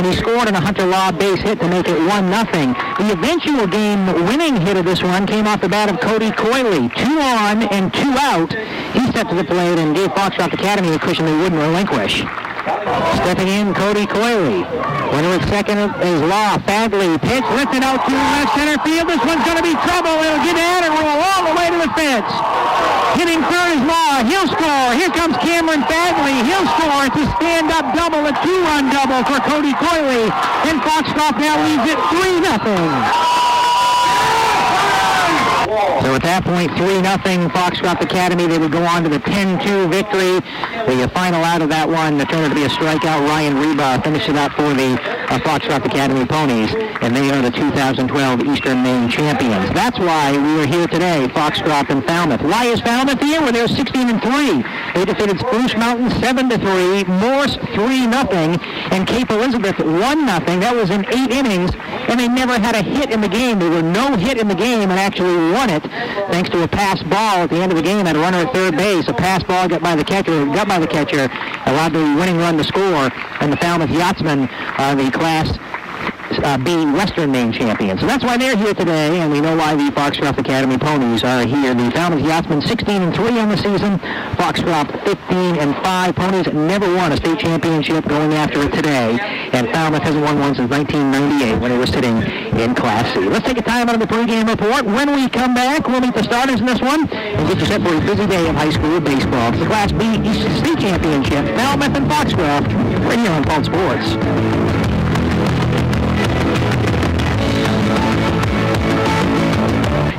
and he scored on a Hunter Law base hit to make it 1-0. The eventual game-winning hit of this one came off the bat of Cody Coyley. 2 on and 2 out. He stepped to the plate and gave Foxcroft Academy a cushion they wouldn't relinquish. Stepping in, Cody Coyley. Runner at second is Law. Fadley pitch, lifted out to left center field. This one's going to be trouble. It'll get out and roll all the way to the fence. Hitting third is Law. He'll score. Here comes Cameron Fadley. He'll score. It's a stand-up double, a 2-run double for Cody Coyley. And Foxcroft now leads it 3-0. So at that point, 3-0 Foxcroft Academy. They would go on to the 10-2 victory. The final out of that one turned out to be a strikeout. Ryan Reba finished it out for the Foxcroft Academy Ponies, and they are the 2012 Eastern Maine champions. That's why we are here today, Foxcroft and Falmouth. Why is Falmouth here? Well, they're 16-3. They defeated Spruce Mountain 7-3, Morse 3-0, and Cape Elizabeth 1-0. That was in 8 innings, and they never had a hit in the game. They were no hit in the game and actually won it thanks to a pass ball at the end of the game. Had a runner at third base. A pass ball got by the catcher, allowed the winning run to score, and the Falmouth Yachtsmen are the Class B Western Maine champions. So that's why they're here today, and we know why the Foxcroft Academy Ponies are here. The Falmouth Yachtsmen 16-3 on the season. Foxcroft 15-5. Ponies never won a state championship, going after it today, and Falmouth hasn't won one since 1998 when they were sitting in Class C. Let's take a time out of the pregame report. When we come back, we'll meet the starters in this one and get you set for a busy day of high school baseball. It's the Class B East State Championship, Falmouth and Foxcroft, right here on Pulse Sports.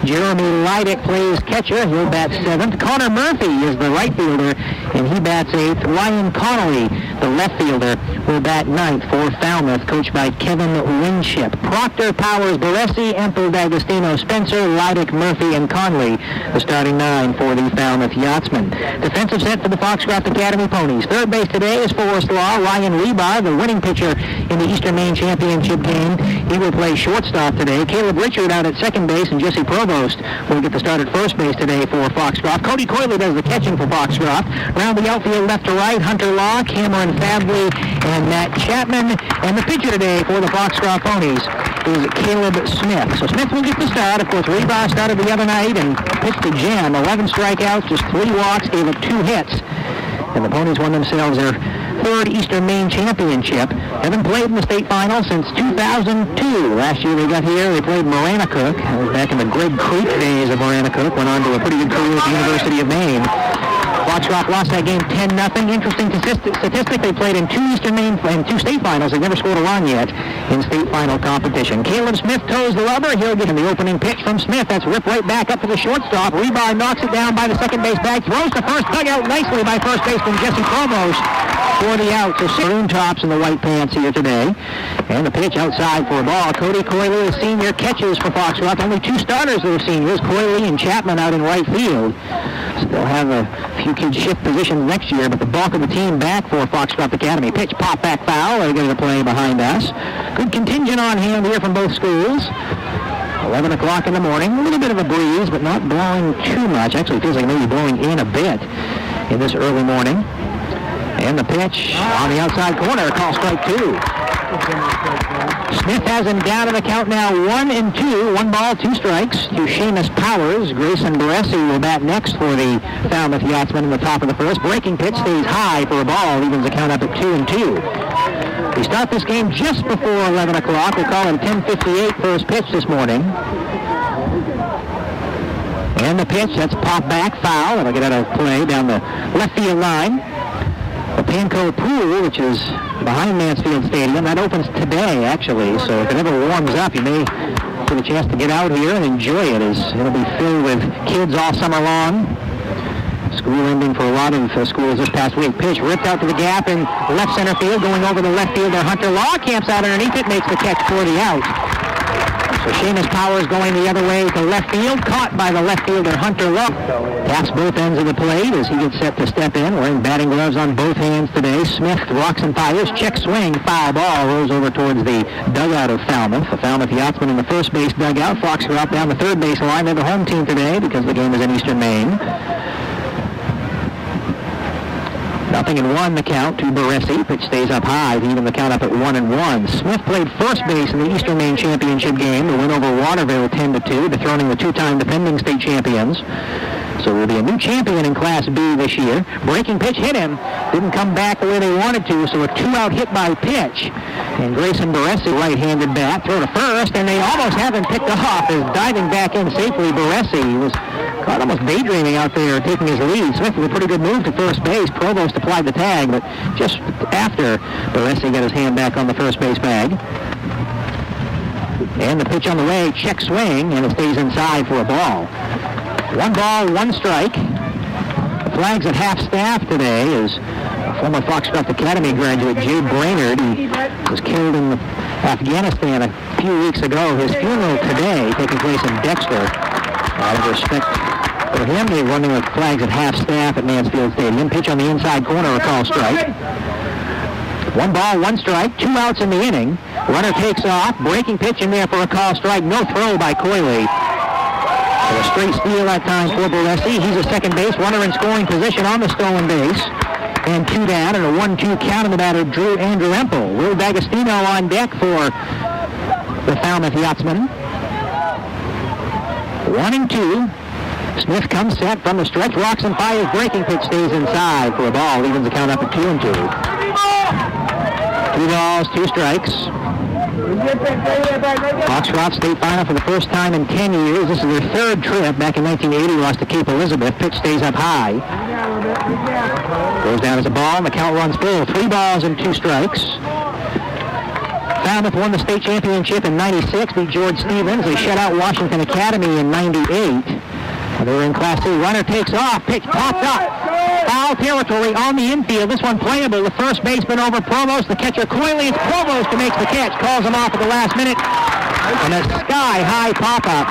Jeremy Leidick plays catcher. He'll bat 7th. Connor Murphy is the right fielder, and he bats 8th. Ryan Connolly, the left fielder, will bat 9th for Falmouth, coached by Kevin Winship. Proctor, Powers, Baresi, Empel, D'Agostino, Spencer, Leidick, Murphy, and Conley, the starting 9 for the Falmouth Yachtsmen. Defensive set for the Foxcroft Academy Ponies. Third base today is Forrest Law. Ryan Rebar, the winning pitcher in the Eastern Maine Championship game. He will play shortstop today. Caleb Richard out at second base, and Jesse Provost will get the start at first base today for Foxcroft. Cody Coyley does the catching for Foxcroft. Round the outfield left to right, Hunter Law, Cameron Fadley, and Matt Chapman. And the pitcher today for the Foxcroft Ponies is Caleb Smith. So Smith will get the start. Of course, Rebar started the other night and pitched a gem. 11 strikeouts, just 3 walks, gave up 2 hits. And the Ponies won themselves their 3rd Eastern Maine championship. Haven't played in the state final since 2002. Last year they got here, they played Maranacook. That was back in the Greg Creek days of Maranacook. Went on to a pretty good career at the University of Maine. Foxcroft lost that game 10-0. Interesting statistic, they played in 2 Eastern Maine and 2 state finals. They've never scored a run yet in state final competition. Caleb Smith toes the rubber. He'll get the opening pitch from Smith. That's ripped right back up to the shortstop. Rebar knocks it down by the second base bag. Throws to first, dug out nicely by first baseman Jesse Provost for the out. So balloon tops in the white pants here today. And the pitch outside for a ball. Cody Coyley, the senior, catches for Foxcroft. Only 2 starters that are seniors, Coyley and Chapman out in right field. Still have a few kids shift positions next year, but the bulk of the team back for Foxcroft Academy. Pitch, pop back foul. They're going to play behind us. Good contingent on hand here from both schools. 11 o'clock in the morning. A little bit of a breeze, but not blowing too much. Actually, it feels like maybe blowing in a bit in this early morning. And the pitch on the outside corner, call strike 2. Smith has him down in the count now, 1-2, 1 ball, 2 strikes to Seamus Powers. Grayson Baresi will bat next for the Falmouth Yachtsmen in the top of the first. Breaking pitch stays high for a ball, evens the count up at 2-2. We start this game just before 11 o'clock. We'll call it 10:58 first pitch this morning. And the pitch, that's pop back, foul. That'll get out of play down the left field line. The Panko Pool, which is behind Mansfield Stadium, that opens today, actually. So if it ever warms up, you may get a chance to get out here and enjoy it, as it'll be filled with kids all summer long. School ending for a lot of schools this past week. Pitch ripped out to the gap in left center field, going over the left fielder. Hunter Law camps out underneath it, makes the catch for the out. So Seamus Powers going the other way to left field, caught by the left fielder Hunter Law. Taps both ends of the plate as he gets set to step in, wearing batting gloves on both hands today. Smith rocks and fires, check swing, foul ball, rolls over towards the dugout of Falmouth. The Falmouth Yachtsmen in the first base dugout. Foxcroft down the third base line. They're the home team today because the game is in Eastern Maine. 0-1 the count to Baresi. Pitch stays up high to even the count up at 1-1. Smith played first base in the Eastern Maine Championship game. The win over Waterville 10-2, dethroning the two-time defending state champions. So there'll be a new champion in Class B this year. Breaking pitch hit him. Didn't come back the way they wanted to, so a two-out hit by pitch. And Grayson Baresi, right-handed bat, throw to first, and they almost have him picked off as diving back in safely. Baresi was caught almost daydreaming out there, taking his lead. Smith with a pretty good move to first base. Provost applied the tag, but just after Baresi got his hand back on the first base bag. And the pitch on the way, check swing, and it stays inside for a ball. 1 ball, 1 strike. The flags at half-staff today is former Foxcroft Academy graduate Jay Brainerd. He was killed in Afghanistan a few weeks ago. His funeral today taking place in Dexter. Out of respect for him, they're running with flags at half-staff at Mansfield Stadium. Pitch on the inside corner, a call strike. 1 ball, 1 strike, 2 outs in the inning. Runner takes off, breaking pitch in there for a call strike. No throw by Coyley. So a straight steal that time for Baresi. He's a second base runner in scoring position on the stolen base. And 2 down and a 1-2 count in the batter, Andrew Empel. Will D'Agostino on deck for the Falmouth Yachtsmen. 1-2. Smith comes set from the stretch, rocks and fires, breaking pitch stays inside for a ball, evens the count up at 2-2. 2 balls, 2 strikes. Foxcroft State Final for the first time in 10 years. This is their 3rd trip. Back in 1980, lost to Cape Elizabeth. Pitch stays up high. Goes down as a ball, and the count runs full. 3 balls and 2 strikes. Falmouth won the state championship in 96, beat George Stevens. They shut out Washington Academy in 98. They were in Class C. Runner takes off. Pitch popped up. Foul territory on the infield. This one playable. The first baseman over Provost. The catcher Coyley. It's Provost who makes the catch. Calls him off at the last minute. And a sky-high pop-up.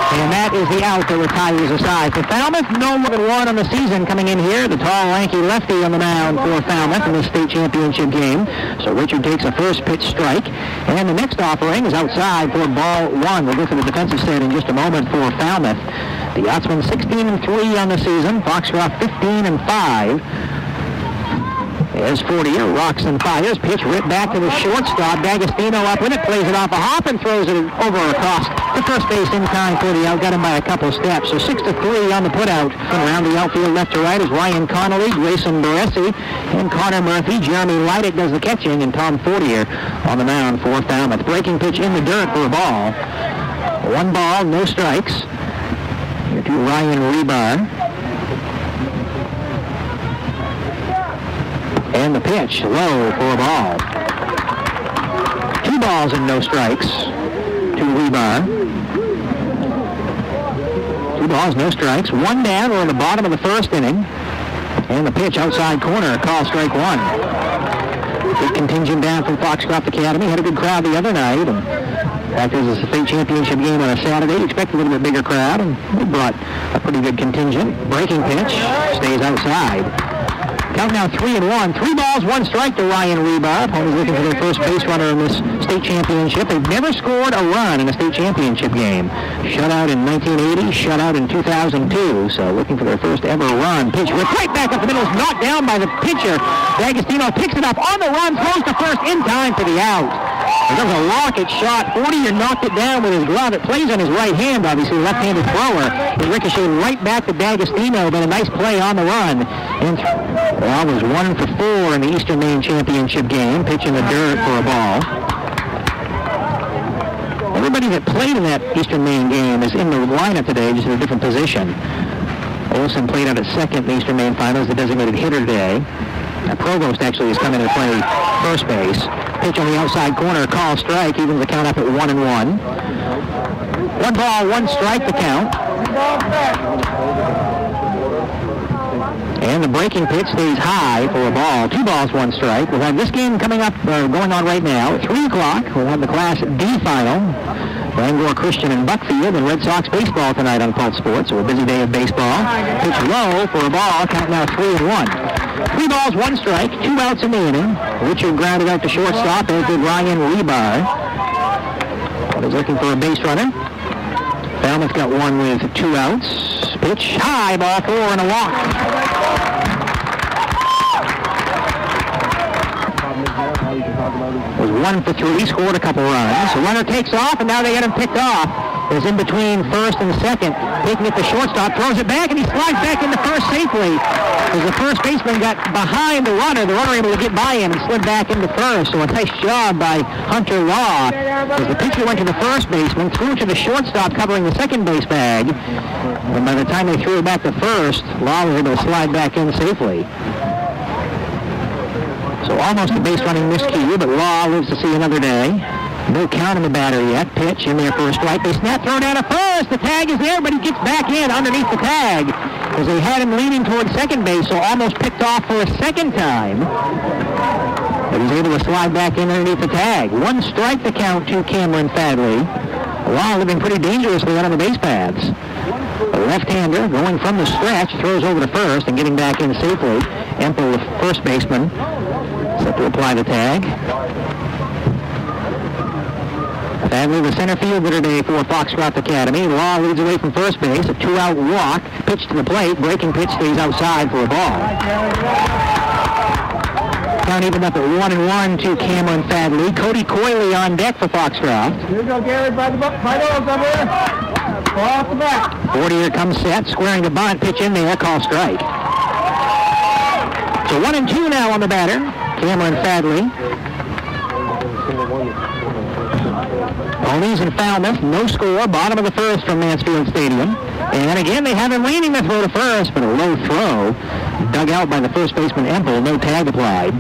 And that is the out that retires aside. For Falmouth, no more than 1 on the season coming in here. The tall, lanky lefty on the mound for Falmouth in the state championship game. So Richard takes a first pitch strike. And the next offering is outside for ball 1. We'll go for the defensive set in just a moment for Falmouth. The Yachtsmen 16-3 on the season. Foxcroft 15-5. As Fortier rocks and fires. Pitch ripped back to the shortstop. D'Agostino up with it, plays it off a hop and throws it over across the first base in time for the out. Got him by a couple steps. So 6-3 on the putout. And around the outfield left to right is Ryan Connolly, Grayson Baresi, and Connor Murphy. Jeremy Leidick does the catching, and Tom Fortier on the mound for Falmouth. Breaking pitch in the dirt for a ball. 1 ball, no strikes. Here to Ryan Rebar. And the pitch, low for a ball. 2 balls and no strikes to Rebar. 2 balls, no strikes. 1 down. We're in the bottom of the first inning. And the pitch outside corner, call strike 1. Big contingent down from Foxcroft Academy. Had a good crowd the other night. And in fact, it was a state championship game on a Saturday. You expect a little bit bigger crowd, and they brought a pretty good contingent. Breaking pitch stays outside. Count now 3-1. 3 balls, 1 strike to Ryan Rebar. Opponents looking for their first base runner in this state championship. They've never scored a run in a state championship game. Shutout in 1980, shutout in 2002. So looking for their first ever run. Pitch ripped right back up the middle. Is knocked down by the pitcher. D'Agostino picks it up on the run, throws to first in time for the out. There was a rocket shot. Fortier knocked it down with his glove. It plays on his right hand, obviously, left-handed thrower. It ricocheted right back to D'Agostino, but a nice play on the run. And well, was 1 for 4 in the Eastern Maine Championship game. Pitch in the dirt for a ball. Everybody that played in that Eastern Maine game is in the lineup today, just in a different position. Olson played out at second in the Eastern Maine Finals, the designated hitter today. Provost actually has come in and played first base. Pitch on the outside corner, call strike, evens the count up at 1-1. 1 ball, 1 strike the count. And the breaking pitch stays high for a ball. 2 balls, 1 strike. We'll have this game coming up, going on right now. At 3 o'clock, we'll have the Class D final. Bangor Christian and Buckfield and Red Sox baseball tonight on Pulse Sports. So a busy day of baseball. Pitch low for a ball. Count now 3-1. 3 balls, 1 strike. 2 outs in the inning. Richard grounded out to shortstop, as did Ryan Rebar. He's looking for a base runner. Falmouth got 1 with 2 outs. Pitch high, ball 4 and a walk. was 1 for 3, scored a couple runs. The runner takes off, and now they get him picked off. Is in between first and second, taking it to shortstop, throws it back, and he slides back into first safely. As the first baseman got behind the runner able to get by him and slid back into first. So a nice job by Hunter Law. As the pitcher went to the first baseman, threw it to the shortstop covering the second base bag. And by the time they threw it back to first, Law was able to slide back in safely. So almost a base running miscue, but Law lives to see another day. No count in the batter yet. Pitch in there for a strike. They snap, throw down to first. The tag is there, but he gets back in underneath the tag as they had him leaning towards second base, so almost picked off for a second time. But he's able to slide back in underneath the tag. 1 strike to count to Cameron Fadley. Law living pretty dangerously out on the base paths. A left-hander going from the stretch, throws over to first and getting back in safely. Empel, the first baseman, set to apply the tag. Fadley, the center fielder today for Foxcroft Academy. Law leads away from first base. A 2-out walk. Pitch to the plate. Breaking pitch stays outside for a ball. Count even up at 1-1 to Cameron Fadley. Cody Coyley on deck for Foxcroft. Here you go, Gary. By the balls over here. Ball off the back. 40er comes set. Squaring the bunt. Pitch in there. Call strike. So 1-2 now on the batter. Cameron Fadley. Ponies in Falmouth, no score, bottom of the first from Mansfield Stadium. And again, they have him leaning the throw to first, but a low throw. Dug out by the first baseman, Empel, no tag applied.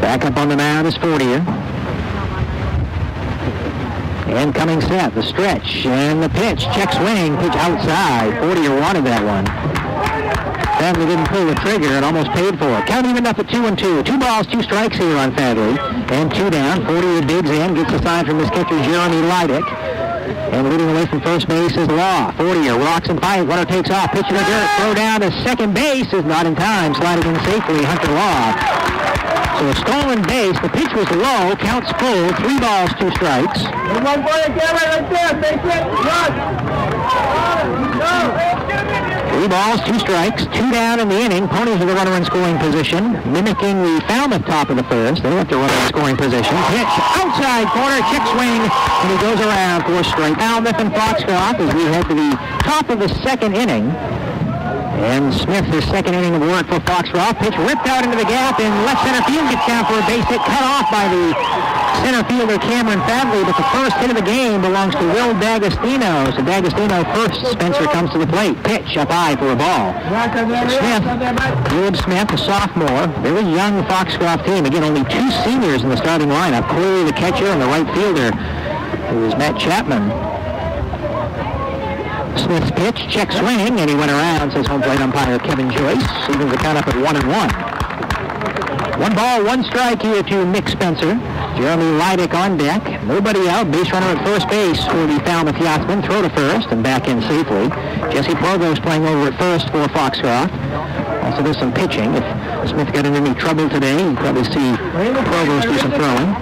Back up on the mound is 40er. And coming set, the stretch, and the pitch, check swing, pitch outside. 40er wanted that one. Fadley didn't pull the trigger and almost paid for it. Count even up at 2-2. 2 balls, 2 strikes here on Fadley. And 2 down. 40 digs in, gets a sign from his catcher, Jeremy Leidick. And leading away from first base is Law. 40er rocks and fires. Runner takes off. Pitch in the dirt. Throw down to second base is not in time. Sliding in safely, Hunter Law. So a stolen base. The pitch was low. Counts full. 3 balls, 2 strikes. One for you, Gary, right there. Base hit. Run. Go. 3 balls, 2 strikes, 2 down in the inning. Ponies with a runner in scoring position, mimicking the Falmouth top of the first. They left a runner in scoring position. Pitch outside corner, check swing, and he goes around for a strike. Falmouth and Foxcroft as we head to the top of the second inning. And Smith, his second inning of work for Foxcroft. Pitch ripped out into the gap in left center field, gets down for a base hit, cut off by the center fielder Cameron Fadley, but the first hit of the game belongs to Will D'Agostino. So D'Agostino first. Spencer comes to the plate. Pitch up high for a ball. Smith, Caleb Smith, a sophomore. Very young Foxcroft team. Again, only 2 seniors in the starting lineup. Cooley, the catcher, and the right fielder, who is Matt Chapman. Smith's pitch, check swing, and he went around, says home plate umpire Kevin Joyce. Evens the count up at 1-1. 1 ball, 1 strike here to Nick Spencer. Jeremy Leidick on deck. Nobody out. Base runner at first base for the Falmouth Yachtsmen. Throw to first and back in safely. Jesse Provost playing over at first for Foxcroft. Also does some pitching. If Smith got in any trouble today, you'll probably see Provost do some throwing.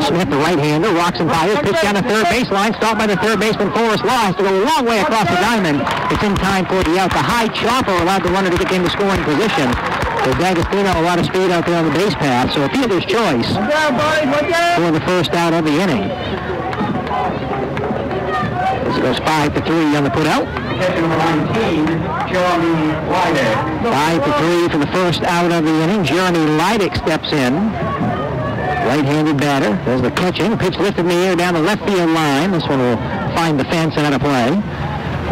Smith, the right-hander, rocks and fires. Pitch down the third baseline. Stopped by the third baseman, Forrest Law. Has to go a long way across the diamond. It's in time for the out. The high chopper allowed the runner to get into scoring position. So D'Agostino, a lot of speed out there on the base path. So a fielder's choice for the first out of the inning. This goes 5-3 on the putout. 5-3 for the first out of the inning. Jeremy Leidick steps in. Right-handed batter. There's the catching. Pitch lifted in the air down the left field line. This one will find the fence and out of play.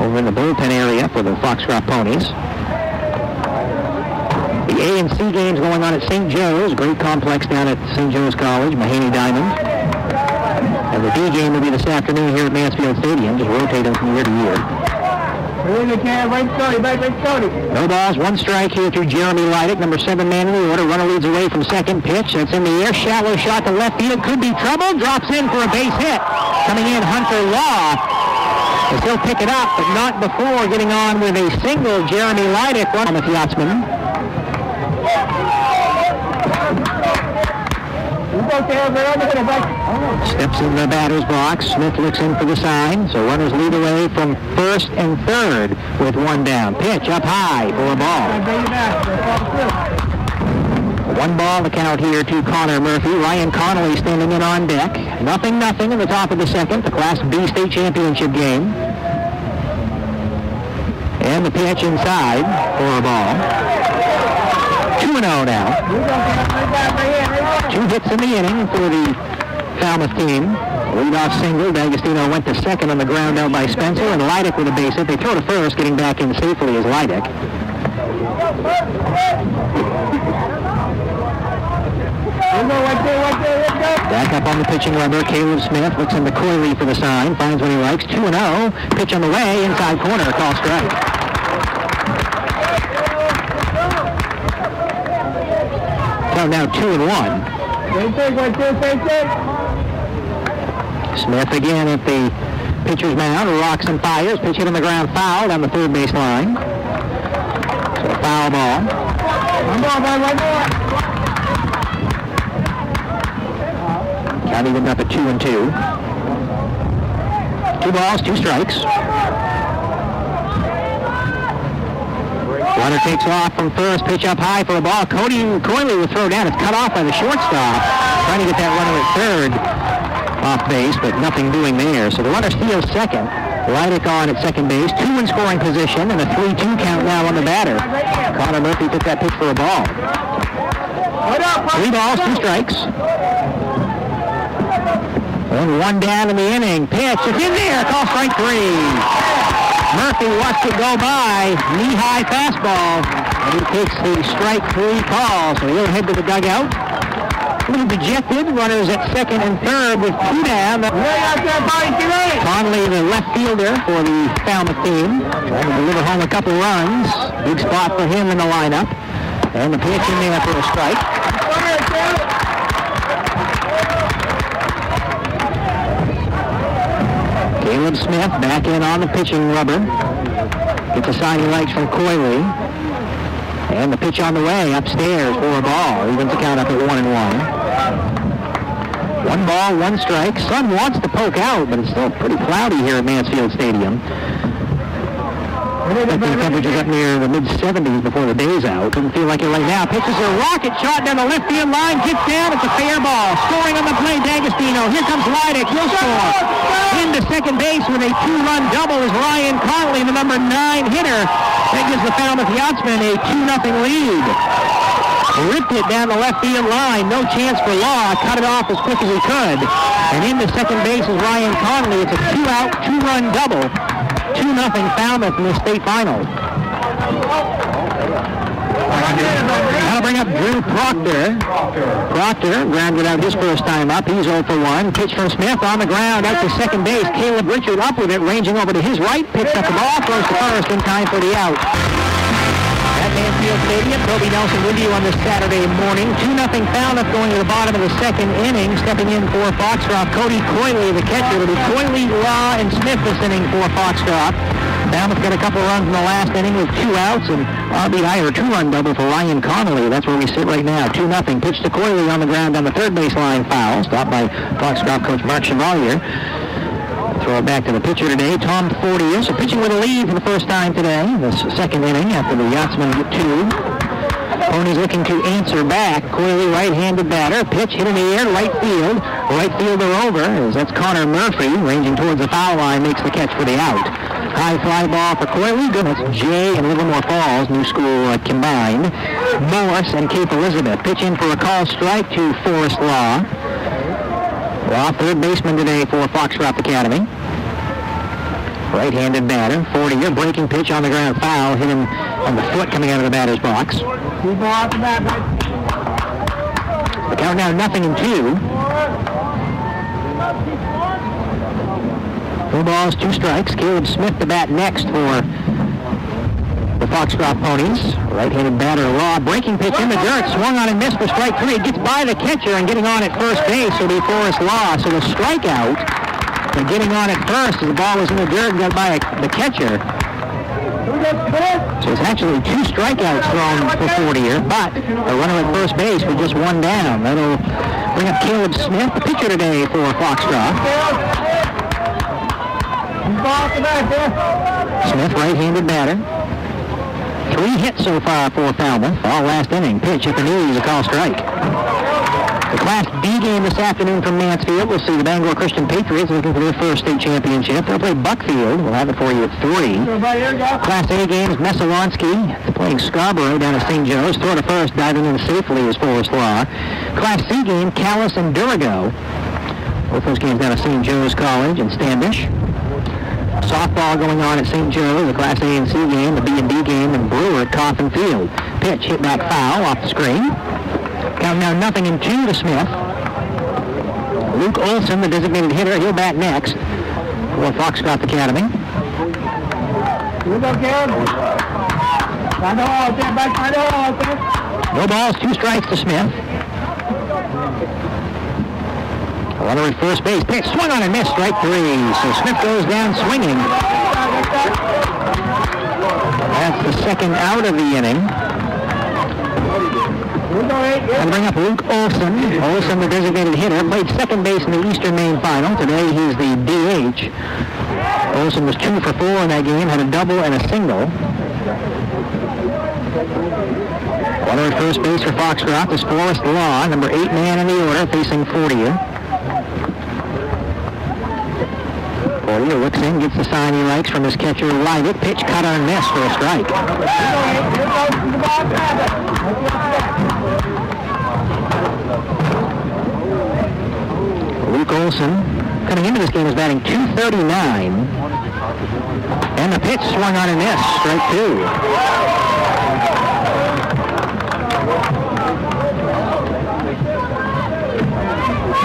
Over in the bullpen area for the Foxcroft Ponies. The A and C games going on at St. Joe's. Great complex down at St. Joe's College, Mahaney Diamond. And the D game will be this afternoon here at Mansfield Stadium, just rotating from year to year. No balls, 1 strike here to Jeremy Leidick, number 7 man in the order. Runner leads away from second. Pitch, that's in the air. Shallow shot to left field, could be trouble. Drops in for a base hit. Coming in, Hunter Law. As he'll pick it up, but not before getting on with a single. Jeremy Leidick, one on the Yachtsman. Steps in the batter's box. Smith looks in for the sign. So runners lead away from first and third with one down. Pitch up high for a ball. 1 ball to count here to Connor Murphy. Ryan Connolly standing in on deck. 0-0 in the top of the second. The Class B state championship game. And the pitch inside for a ball. 2-0 now. 2 hits in the inning for the Falmouth team. Leadoff single. D'Agostino went to second on the ground out by Spencer, and Leidick with a base hit. They throw to first, getting back in safely is Leidick. Back up on the pitching rubber. Caleb Smith looks into Coyley for the sign. Finds what he likes. 2-0. Pitch on the way. Inside corner. Call strike. Count now 2-1. Smith again at the pitcher's mound. Rocks and fires. Pitch hit on the ground. Foul down the third base line. So a foul ball. Count even up at 2-2. 2 balls, 2 strikes. Runner takes off from first. Pitch up high for a ball. Coyley will throw down. It's cut off by the shortstop. Trying to get that runner at third off base, but nothing doing there. So the runner steals second. Leidick on at second base. 2 in scoring position, and a 3-2 count now on the batter. Connor Murphy took that pitch for a ball. 3 balls, 2 strikes. And 1 down in the inning. Pitch. It's in there. Call strike 3. Murphy watched it go by. Knee-high fastball. And he takes the strike 3 call. So he'll head to the dugout. A little dejected. Runners at second and third with 2 down. Conley, the left fielder for the Falmouth team. Trying to deliver home a couple runs. Big spot for him in the lineup. And the pitch in there for a strike. Caleb Smith back in on the pitching rubber. Gets a sign he likes from Coyley. And the pitch on the way upstairs for a ball. Evens the count up at 1-1. 1 ball, 1 strike. Sun wants to poke out, but it's still pretty cloudy here at Mansfield Stadium. The temperature's up near the mid-70s before the day's out. Doesn't feel like it right now. Pitches a rocket shot down the left field line. Gets down. It's a fair ball. Scoring on the play, D'Agostino. Here comes Leidick. He'll score. Into second base with a 2-run double is Ryan Conley, the number 9 hitter. That gives the Falmouth Yachtsmen a 2-0 lead. Ripped it down the left field line. No chance for Law. Cut it off as quick as he could. And into second base is Ryan Conley. It's a 2-out, 2-run double. 2-0 Falmouth in the state final. That'll bring up Drew Proctor. Proctor grounded out his first time up. He's 0 for 1. Pitch from Smith on the ground out to second base. Caleb Richard up with it, ranging over to his right. Picks up the ball, throws to first in time for the out. At Mansfield Stadium, Toby Nelson with you on this Saturday morning. 2-0 Falmouth going to the bottom of the second inning. Stepping in for Foxcroft, Cody Coyley, the catcher. It'll be Coyley, Law, and Smith this inning for Foxcroft. Falmouth got a couple runs in the last inning with 2 outs, and RBI or 2-run double for Ryan Connolly. That's where we sit right now. 2-0. Pitch to Coyley on the ground on the third baseline foul. Stopped by Foxcroft coach Mark Chevalier. Throw it back to the pitcher today, Tom Fortier. So pitching with a lead for the first time today. This second inning after the Yachtsmen get 2. Ponies looking to answer back. Coyley, right-handed batter. Pitch hit in the air, right field. Right fielder over, as that's Connor Murphy, ranging towards the foul line, makes the catch for the out. High fly ball for Coyley. Good. That's Jay and Livermore Falls, new school combined. Morris and Cape Elizabeth. Pitch in for a call strike to Forrest Law. Law, third baseman today for Foxcroft Academy. Right-handed batter. 40-year breaking pitch on the ground foul. Hit him on the foot coming out of the batter's box. The count now 0-2. 4 balls, 2 strikes. Caleb Smith to bat next for the Foxcroft Ponies. Right-handed batter Law. Breaking pitch in the dirt. Swung on and missed for strike 3. It gets by the catcher and getting on at first base. So it'll be Forrest Law. So the strikeout and getting on at first as the ball was in the dirt and got by the catcher. So it's actually 2 strikeouts thrown for Fortier, but a runner at first base with just 1 down. That'll Bring up Caleb Smith, the pitcher today for Foxcroft. Smith, right-handed batter. 3 hits so far for Falmouth. All last inning. Pitch at the knees, a call strike. The Class B game this afternoon from Mansfield. We'll see the Bangor Christian Patriots looking for their first state championship. They'll play Buckfield. We'll have it for you at 3. Class A games, Messalonsky playing Scarborough down at St. Joe's. Throw to first, diving in safely is Forrest Law. Class C game, Callis and Durigo. Both those games down at St. Joe's College and Standish. Softball going on at St. Joe, the Class A and C game, the B and D game, and Brewer at Coffin Field. Pitch hit back foul off the screen. Count now 0-2 to Smith. Luke Olson, the designated hitter, he'll bat next for Foxcroft Academy. No balls, 2 strikes to Smith. Runner at first base. Pitch swung on and missed. Strike 3. So Smith goes down swinging. That's the second out of the inning. And bring up Luke Olson. Olson, the designated hitter, played second base in the Eastern Maine Final. Today he's the DH. Olson was 2 for 4 in that game, had a double and a single. Runner at first base for Foxcroft is Forrest Law, number 8 man in the order, facing Fortier. Fortier looks in, gets the sign he likes from his catcher, Lydick. Pitch cut on miss for a strike. Luke Olson, coming into this game, is batting .239. And the pitch swung on and missed. Strike 2.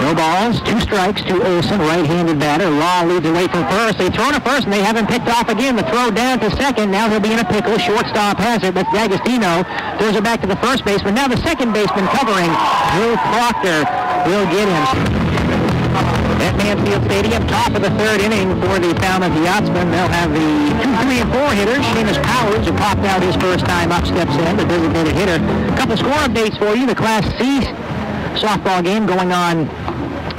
No balls, 2 strikes to Olson, right-handed batter. Law leads away from first. They throw to first, and they haven't picked off again. The throw down to second. Now he'll be in a pickle. Shortstop has it. That's D'Agostino. Throws it back to the first baseman. Now the second baseman covering. Drew Proctor will get him. At Mansfield Stadium, top of the 3rd inning for the Falmouth Yachtsmen. They'll have the 2, 3, and 4 hitters. Seamus Powers, who popped out his first time up, steps in, the designated hitter. A couple score updates for you. The Class C softball game going on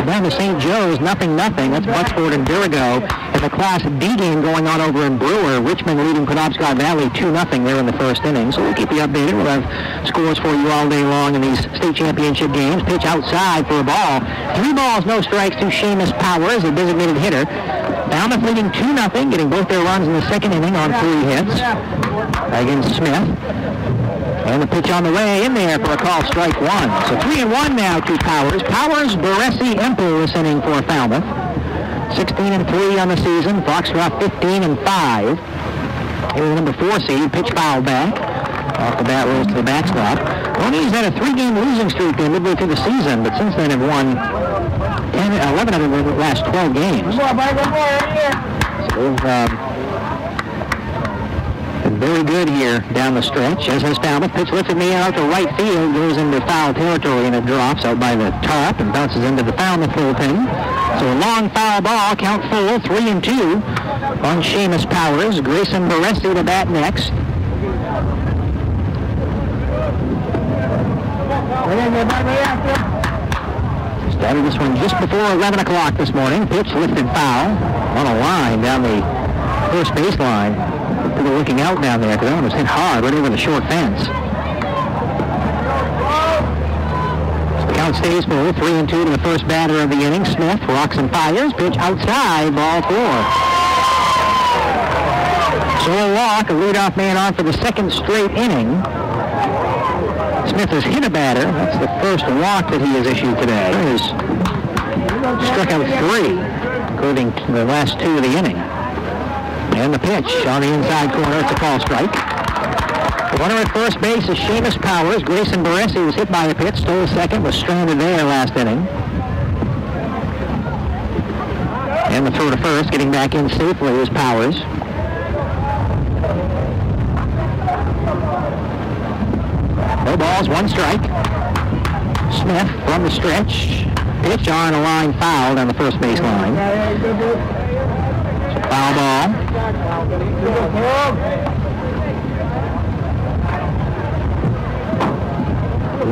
down to St. Joe's, 0-0. That's Bucksford and Durigo. And the Class B game going on over in Brewer. Richmond leading Penobscot Valley 2-0 there in the first inning. So we'll keep you updated. We'll have scores for you all day long in these state championship games. Pitch outside for a ball. 3 balls, no strikes to Seamus Powers, the designated hitter. Falmouth leading 2-0, getting both their runs in the second inning on 3 hits against Smith. And the pitch on the way in there for a call, strike 1. So 3-1 now to Powers. Powers, Baresi, Empel this inning for Falmouth. 16-3 on the season. Foxcroft 15-5. Here's the number 4 seed. Pitch foul back. Off the bat rolls to the backstop. Only's had a 3-game losing streak there midway through the season, but since then have won 11 out of the last 12 games. So they've very good here down the stretch, as has Falmouth. Pitch lifted me out to right field, goes into foul territory, and it drops out by the top and bounces into the Falmouth bullpen. So a long foul ball, count full, 3-2 on Seamus Powers. Grayson Baresi to bat next. Started this one just before 11 o'clock this morning. Pitch lifted foul on a line down the first baseline. People looking out down there because that one was hit hard right over the short fence. So the count stays full, 3-2 to the first batter of the inning. Smith rocks and fires. Pitch outside, ball 4. So a walk, a leadoff man on for the second straight inning. Smith has hit a batter. That's the first walk that he has issued today. He struck out 3, including the last 2 of the inning. And the pitch on the inside corner. It's a call strike. The runner at first base is Seamus Powers. Grayson Baresi was hit by a pitch, stole second, was stranded there last inning. And the throw to first, getting back in safely, is Powers. No balls, 1 strike. Smith from the stretch. Pitch on a line foul down the first base line. Foul ball.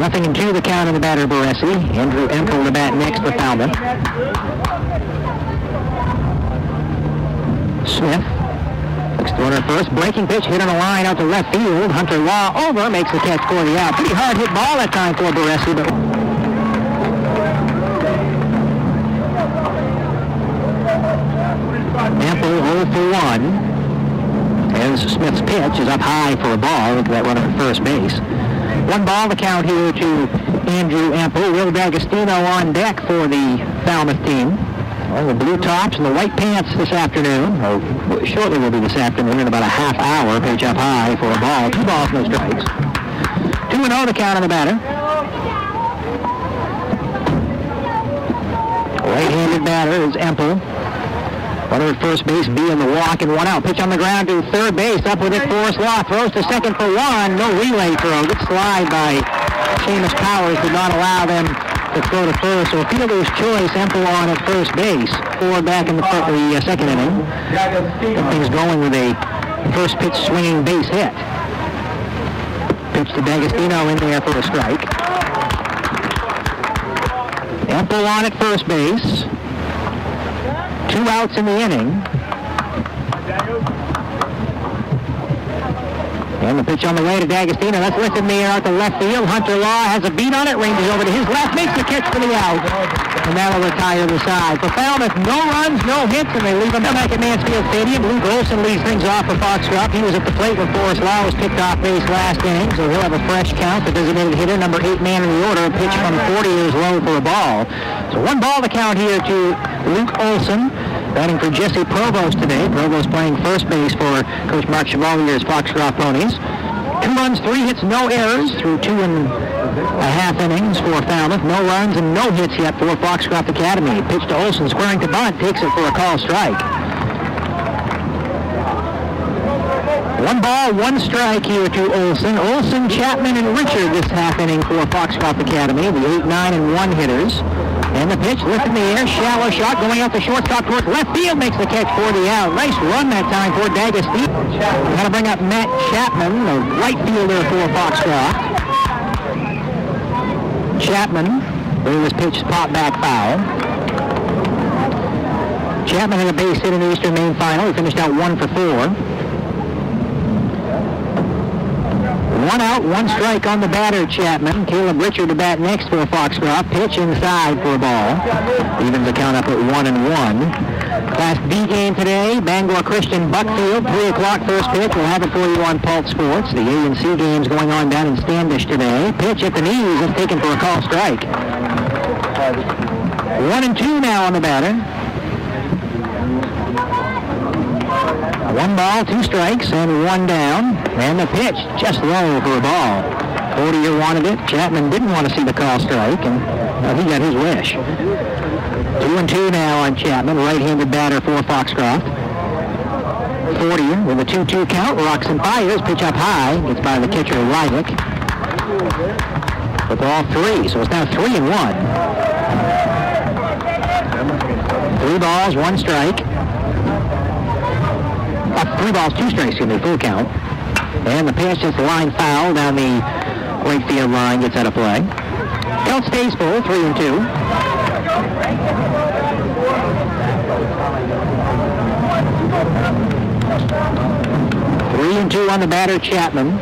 0-2 the count in the batter, Baresi. Andrew Empel to bat next for Falmouth. Smith looks to runner first. Breaking pitch hit on a line out to left field. Hunter Law over, makes the catch for the out. Pretty hard hit ball that time for Baresi, but Empel 0 for 1. As Smith's pitch is up high for a ball. Look at that runner at first base. 1 ball the count here to Andrew Empel. Will D'Agostino on deck for the Falmouth team. Well, the blue tops and the white pants this afternoon, or shortly will be this afternoon in about a half hour. Pitch up high for a ball. 2 balls, no strikes. 2-0 the count on the batter. Right-handed batter is Empel. Runner at first base, B in the walk, and 1 out. Pitch on the ground to third base. Up with it, Forrest Law. Throws to second for 1. No relay throw. Good slide by Seamus Powers. Did not allow them to throw to first. So a fielder's choice, Empel on at first base. 4 back in the second inning. Got things going with a first pitch swinging base hit. Pitch to D'Agostino in there for a strike. Empel on at first base. 2 outs in the inning. And the pitch on the way to D'Agostino. That's lifted in the air out to left field. Hunter Law has a beat on it. Ranges over to his left. Makes the catch for the out. And that'll retire the side. For Falmouth, no runs, no hits, and they leave them back at Mansfield Stadium. Luke Olson leads things off for Foxcroft. He was at the plate when Forrest Law was picked off base last inning, so he'll have a fresh count. The designated hitter, number 8 man in the order. A pitch from 40 years low for a ball. So 1 ball to count here to Luke Olson. Batting for Jesse Provost today. Provost playing first base for Coach Mark Chevalier's Foxcroft Ponies. 2 runs, 3 hits, no errors through 2.5 innings for Falmouth. No runs and no hits yet for Foxcroft Academy. Pitch to Olson, squaring to bunt, takes it for a call strike. 1 ball, 1 strike here to Olson. Olson, Chapman, and Richard this half inning for Foxcroft Academy, the 8, 9, and 1 hitters. And the pitch lifted in the air, shallow shot going out the shortstop towards left field, makes the catch for the out. Nice run that time for D'Agostino. We're going to bring up Matt Chapman, the right fielder for Foxcroft. Chapman, where his pitch popped back foul. Chapman had a base hit in the Eastern Maine final. He finished out 1 for 4. 1 out, 1 strike on the batter, Chapman. Caleb Richard to bat next for Foxcroft. Pitch inside for a ball. Evens the count up at 1-1. Class B game today. Bangor Christian Buckfield, 3 o'clock first pitch. We'll have it for you on Pulse Sports. The A and C game's going on down in Standish today. Pitch at the knees is taken for a call strike. 1-2 now on the batter. 1 ball, 2 strikes, and 1 down. And the pitch just low for a ball. Fortier wanted it. Chapman didn't want to see the call strike, and he got his wish. 2-2 now on Chapman, right-handed batter for Foxcroft. Fortier with a 2-2 count, rocks and fires, pitch up high, gets by the catcher Rydick. For ball 3, so it's now 3-1. 3 balls, 1 strike. 3 balls, 2 strikes, full count. And the pitch is line foul down the right field line, gets out of play. Count stays full, 3-2. 3-2 on the batter, Chapman.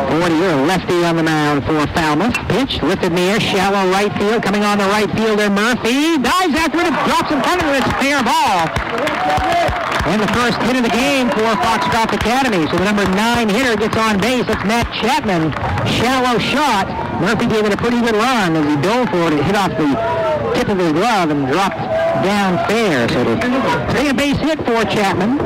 Fortier, lefty on the mound for Falmouth. Pitch lifted in the air, shallow right field. Coming on the right fielder, Murphy. Dives after it, drops in front of it. It's a fair ball. And the first hit of the game for Foxcroft Academy. So the number 9 hitter gets on base. That's Matt Chapman. Shallow shot. Murphy gave it a pretty good run as he dove for it. It hit off the tip of his glove and dropped down fair. So a base hit for Chapman.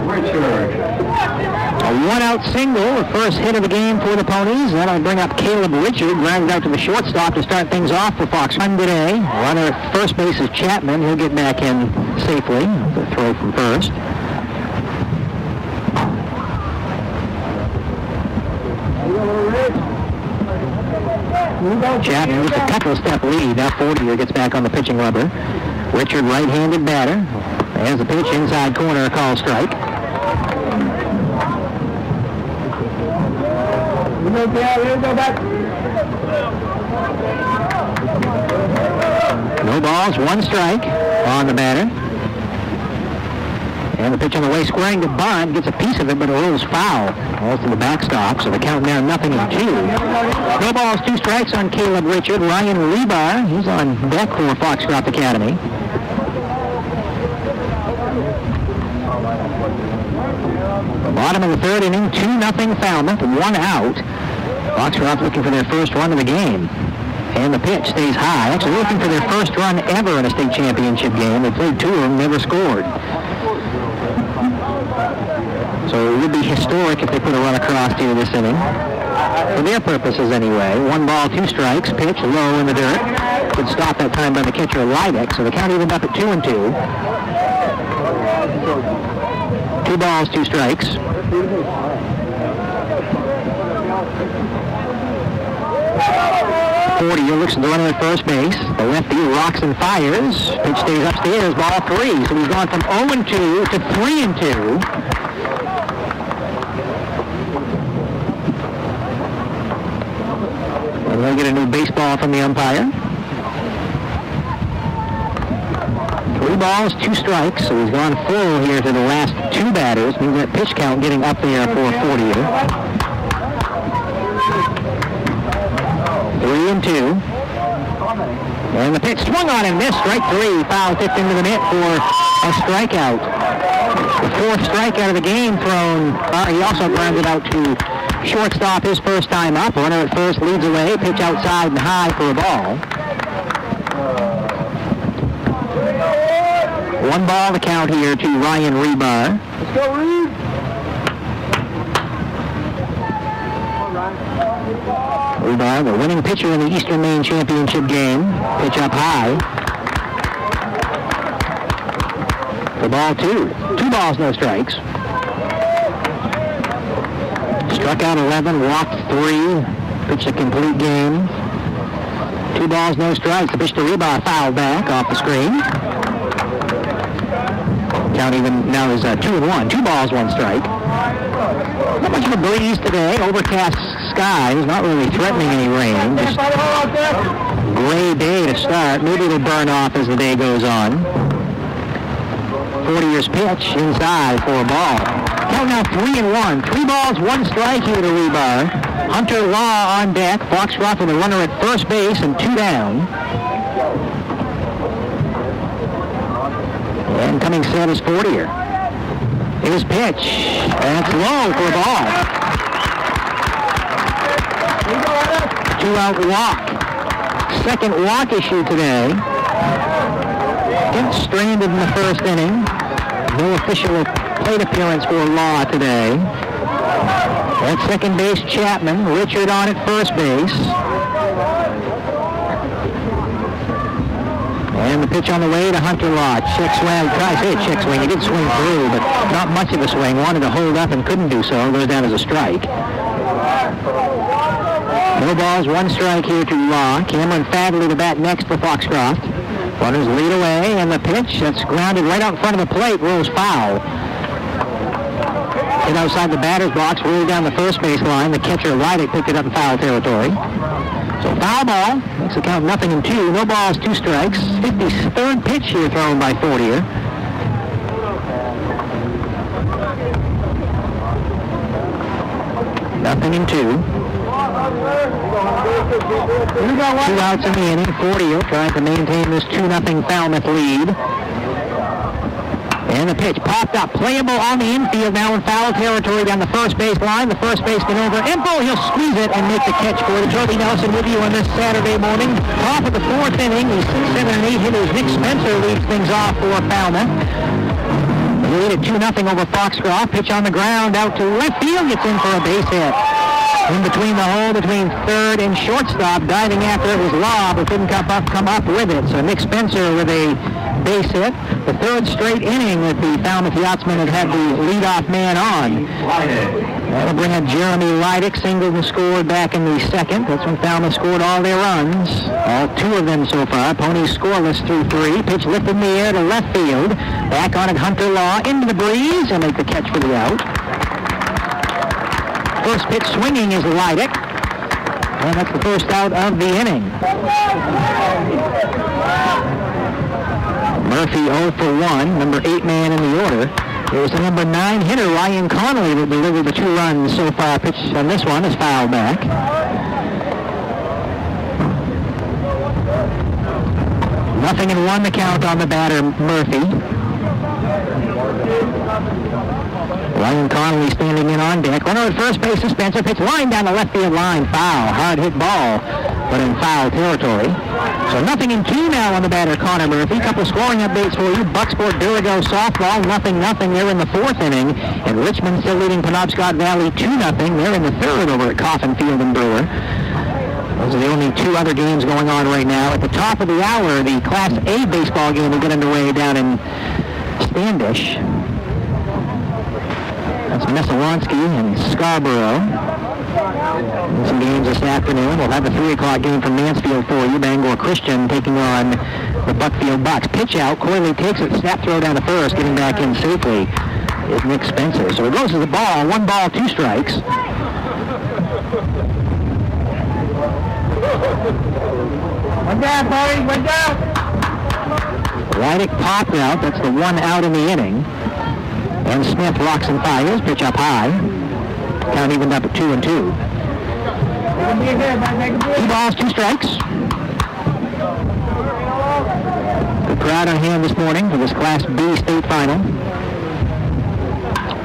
A 1-out single, the first hit of the game for the Ponies. That'll bring up Caleb Richard, grounded out to the shortstop to start things off for Foxcroft today. Runner at first base is Chapman. He'll get back in safely. The throw from first. Chapman with a couple-step lead. Now Fortier gets back on the pitching rubber. Richard, right-handed batter. There's the pitch, inside corner, a call strike. Go back. No balls, 1 strike on the batter. And the pitch on the way squaring to bunt, gets a piece of it, but it rolls foul. Falls to the backstop, so the count now 0-2. No balls, 2 strikes on Caleb Richard. Ryan Rebar, he's on deck for Foxcroft Academy. The bottom of the 3rd inning, 2-0 Falmouth, 1 out. Foxcroft looking for their first run of the game. And the pitch stays high. Actually looking for their first run ever in a state championship game. They played 2 of them, never scored. So it would be historic if they put a run across here this inning. For their purposes anyway. 1 ball, 2 strikes. Pitch low in the dirt. Good stop that time by the catcher Lydick. So the count evened up at 2-2. 2 balls, 2 strikes. Fortier looks at the runner at first base. The lefty rocks and fires. Pitch stays upstairs. Ball 3. So he's gone from 0-2 to 3-2. And they'll get a new baseball from the umpire. 3 balls, 2 strikes. So he's gone full here to the last 2 batters. Means that pitch count getting up there for Fortier. 3-2. And the pitch swung on and missed. Strike 3. Foul tipped into the net for a strikeout. The 4th strikeout of the game thrown. He also grounded out to shortstop his first time up. Runner at first leads away. Pitch outside and high for a ball. 1 ball to count here to Ryan Rebar. Let's go, Reed. Rebar, the winning pitcher in the Eastern Maine Championship game. Pitch up high. For ball 2. 2 balls, no strikes. Struck out 11, walked 3. Pitched a complete game. 2 balls, no strikes. The pitch to Rebar fouled back off the screen. Count even now is 2-1. 2 balls, 1 strike. Not much of a breeze today. Overcast skies, not really threatening any rain. Just gray day to start. Maybe it'll burn off as the day goes on. Fortier's pitch inside for a ball. Count now 3-1. 3 balls, 1 strike here to Rebar. Hunter Law on deck. Foxcroft with a runner at first base and 2 down. And coming set is Fortier. His pitch. That's low for a ball. 2-out walk. 2nd walk issue today. Gets stranded in the 1st inning. No official plate appearance for Law today. At second base, Chapman. Richard on at first base. And the pitch on the way to Hunter Law. Check swing. I say check swing. He did swing through, but not much of a swing. Wanted to hold up and couldn't do so. Goes down as a strike. No balls, 1 strike here to Law. Cameron Fadley to bat next for Foxcroft. Runners lead away, and the pitch that's grounded right out in front of the plate rolls foul. Hit outside the batter's box, rolled down the first base line. The catcher Lydick picked it up in foul territory. So foul ball, makes the count 0-2. No balls, 2 strikes. 53rd pitch here thrown by Fortier. Nothing in 2. 2 outs in the inning. Fortier trying to maintain this 2-0 Falmouth lead. And the pitch popped up, playable on the infield now in foul territory down the first base line. The first baseman over Empo. He'll squeeze it and make the catch for it. Joby Nelson with you on this Saturday morning. Top of the 4th inning, the 6, 7, and 8 hitters. Nick Spencer leads things off for Falmouth. The lead at 2-0 over Foxcroft. Pitch on the ground out to left field. Gets in for a base hit. In between the hole between 3rd and shortstop. Diving after it was Law, but didn't come up with it. So Nick Spencer with a base hit. The 3rd straight inning that the Falmouth Yachtsmen had the leadoff man on. That'll bring up Jeremy Lydick, singled and scored back in the 2nd. That's when Falmouth scored all their runs. All 2 of them so far. Ponies scoreless through 3. Pitch lifted in the air to left field. Back on it, Hunter Law into the breeze and make the catch for the out. First pitch swinging is Leidick. And that's the first out of the inning. Murphy 0 for 1, number 8 man in the order. It was the number 9 hitter, Ryan Connolly, that delivered the 2 runs so far. Pitch on this one is fouled back. Nothing in 1 the count on the batter, Murphy. Ryan Connolly standing in on deck. Runner at first base, Spencer. Pitch line down the left field line. Foul. Hard hit ball, but in foul territory. So nothing in 2 now on the batter, Connor Murphy. Couple scoring updates for you. Bucksport Durigo softball, 0-0. They're in the 4th inning. And Richmond still leading Penobscot Valley 2-0. They're in the 3rd over at Coffin Field and Brewer. Those are the only 2 other games going on right now. At the top of the hour, the Class A baseball game will get underway down in Standish. That's Messalonsky and Scarborough. And some games this afternoon. We'll have the 3 o'clock game from Mansfield for you. Bangor Christian taking on the Buckfield Bucks. Pitch out. Coyley takes it. Snap throw down to first. Getting back in safely is Nick Spencer. So it goes to the ball. 1 ball, 2 strikes. One down, Corey. One down. Leidick popped out. That's the 1 out in the inning. And Smith rocks and fires. Pitch up high. Count evened up at 2-2. 2 balls, 2 strikes. The crowd on hand this morning for this Class B state final.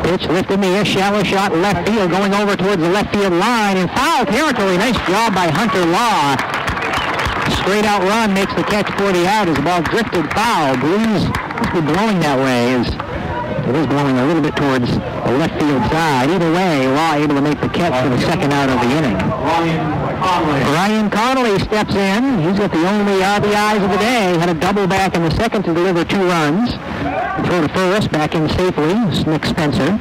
Pitch lift in the air, shallow shot left field, going over towards the left field line in foul territory. Nice job by Hunter Law. Straight out run makes the catch for the out as the ball drifted foul. Breeze must be blowing that way as it is blowing a little bit towards the left field side. Either way, Law able to make the catch for the 2nd out of the inning. Ryan Connolly steps in. He's got the only RBIs of the day. Had a double back in the 2nd to deliver 2 runs. Throw to first, back in safely. Nick Spencer.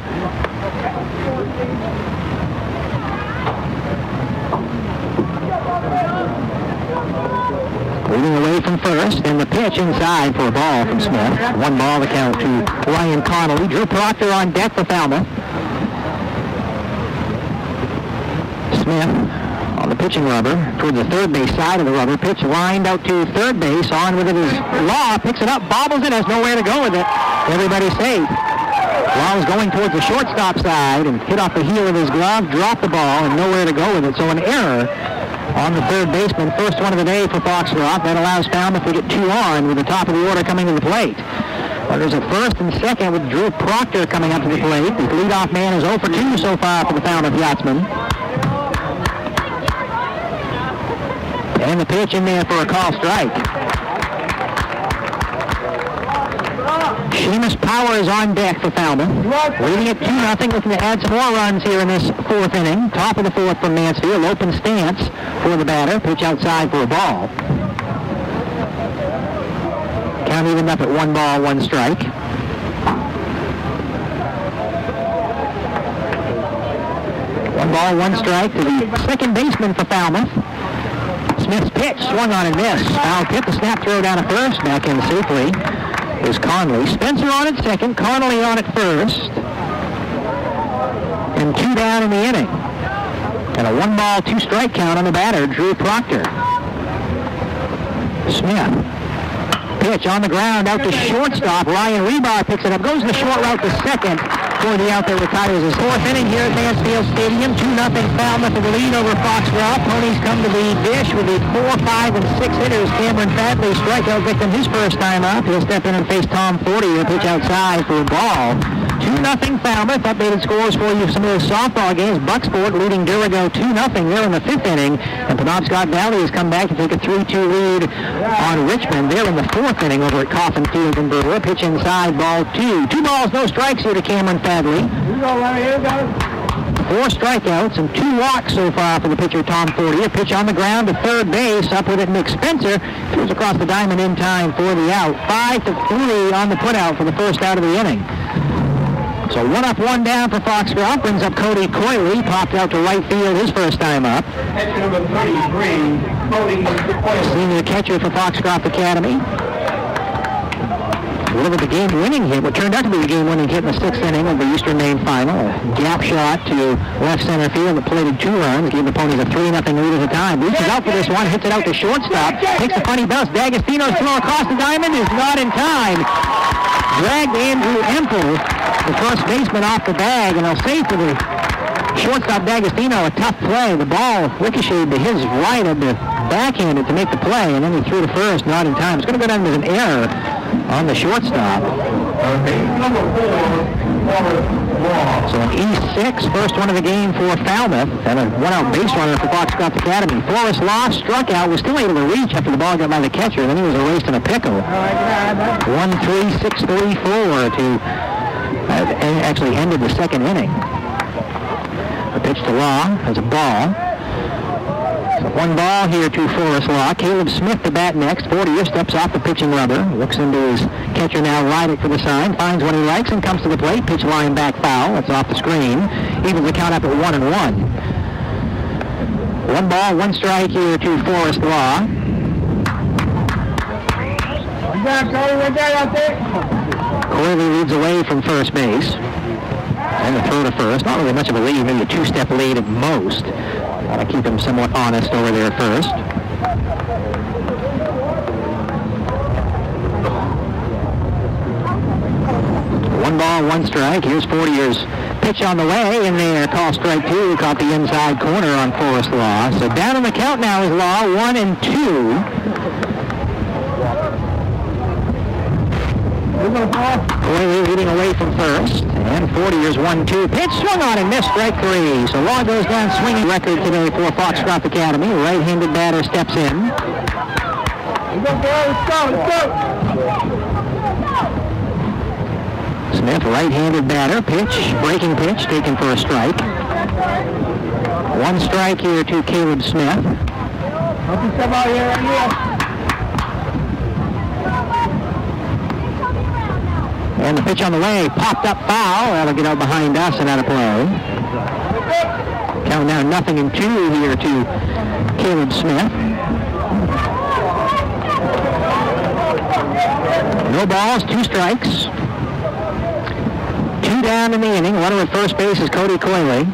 Leading away from first, and the pitch inside for a ball from Smith. 1 ball the count to Ryan Connolly. Drew Proctor on deck for Falmouth. Smith on the pitching rubber towards the 3rd base side of the rubber. Pitch lined out to 3rd base. On with it is Law. Picks it up, bobbles it, has nowhere to go with it. Everybody's safe. Law was going towards the shortstop side and hit off the heel of his glove, dropped the ball, and nowhere to go with it. So an error on the 3rd baseman. First one of the day for Foxcroft. That allows Falmouth to get 2 on with the top of the order coming to the plate. There's a 1st and 2nd with Drew Proctor coming up to the plate. The leadoff man is 0 for 2 so far for the Falmouth Yachtsmen. And the pitch in there for a call strike. Seamus Power is on deck for Falmouth. Leading at 2-0, looking to add some more runs here in this 4th inning. Top of the 4th from Mansfield. Open stance for the batter. Pitch outside for a ball. Count evened up at 1 ball, 1 strike. 1 ball, 1 strike to the 2nd baseman for Falmouth. Smith's pitch swung on and missed. Foul tip, the snap throw down to first. Back in safely is Connolly. Spencer on at 2nd, Connolly on at 1st. And 2 down in the inning. And a 1 ball, 2 strike count on the batter, Drew Proctor. Smith. Pitch on the ground out to shortstop. Ryan Rebar picks it up. Goes the short route to 2nd. For the out there retires his 4th inning here at Mansfield Stadium. 2-0 Falmouth in the lead over Foxcroft. Ponies come to the dish with the 4, 5, and 6 hitters. Cameron Fadley, strikeout victim, his first time up. He'll step in and face Tom Forty. He'll pitch outside for a ball. 2-0 Falmouth. Updated scores for you. Some of those softball games. Bucksport leading Durigo 2-0. They're in the 5th inning. And Penobscot Valley has come back to take a 3-2 lead on Richmond. They're in the 4th inning over at Coffin Field and Brewer. Pitch inside, ball 2. 2 balls, no strikes here to Cameron Fadley. 4 strikeouts and 2 walks so far for the pitcher Tom Forty. A pitch on the ground to 3rd base. Up with it Nick Spencer. Throws across the diamond in time for the out. 5-3 on the putout for the first out of the inning. So 1 up, 1 down for Foxcroft. Brings up Cody Coyley. Popped out to right field his first time up. Catcher number 33, Cody Coyley. Senior catcher for Foxcroft Academy. delivered the game-winning hit, what turned out to be the game-winning hit in the 6th inning of the Eastern Maine Final. A gap shot to left center field that plated 2 runs, gave the Ponies a 3-0 lead at the time. Reaches out for this one, hits it out to shortstop, takes a funny bounce. D'Agostino's throw across the diamond is not in time. Dragged Andrew Empel, the first baseman, off the bag, and I'll say for the shortstop D'Agostino, a tough play. The ball ricocheted to his right of the backhanded to make the play, and then he threw to first, not in time. It's going to go down with an error on the shortstop. So an E6, first one of the game for Falmouth, and a one-out base runner for Foxcroft Academy. Forrest Law struck out, was still able to reach after the ball got by the catcher, then he was erased in a pickle. 1-3, 6-3, 4 to actually ended the 2nd inning. The pitch to Law as a ball. So 1 ball here to Forrest Law. Caleb Smith, the bat next. 40er steps off the pitching rubber. Looks into his catcher now, Rydick for the sign. Finds what he likes and comes to the plate. Pitch line back foul. That's off the screen. Evens the count up at 1-1. 1 ball, 1 strike here to Forrest Law. Coyley leads away from first base. And the throw to first. Not really much of a lead, maybe a 2-step lead at most. Got to keep him somewhat honest over there first. One ball, 1 strike. Here's 40er's pitch on the way, and there, call strike 2. Caught the inside corner on Forrest Law. So down on the count now is Law, 1-2. Coyley leading away from first, and 40er's 1-2. Pitch swung on and missed, strike 3. So Law goes down swinging. Record today for Foxcroft Academy. Right-handed batter steps in. Let's go. Smith, right-handed batter. Pitch, breaking pitch, taken for a strike. 1 strike here to Caleb Smith. And the pitch on the way, popped up foul. That'll get out behind us and out of play. Count now 0-2 here to Caleb Smith. No balls, 2 strikes. 2 down in the inning. Runner at first base is Cody Coyley.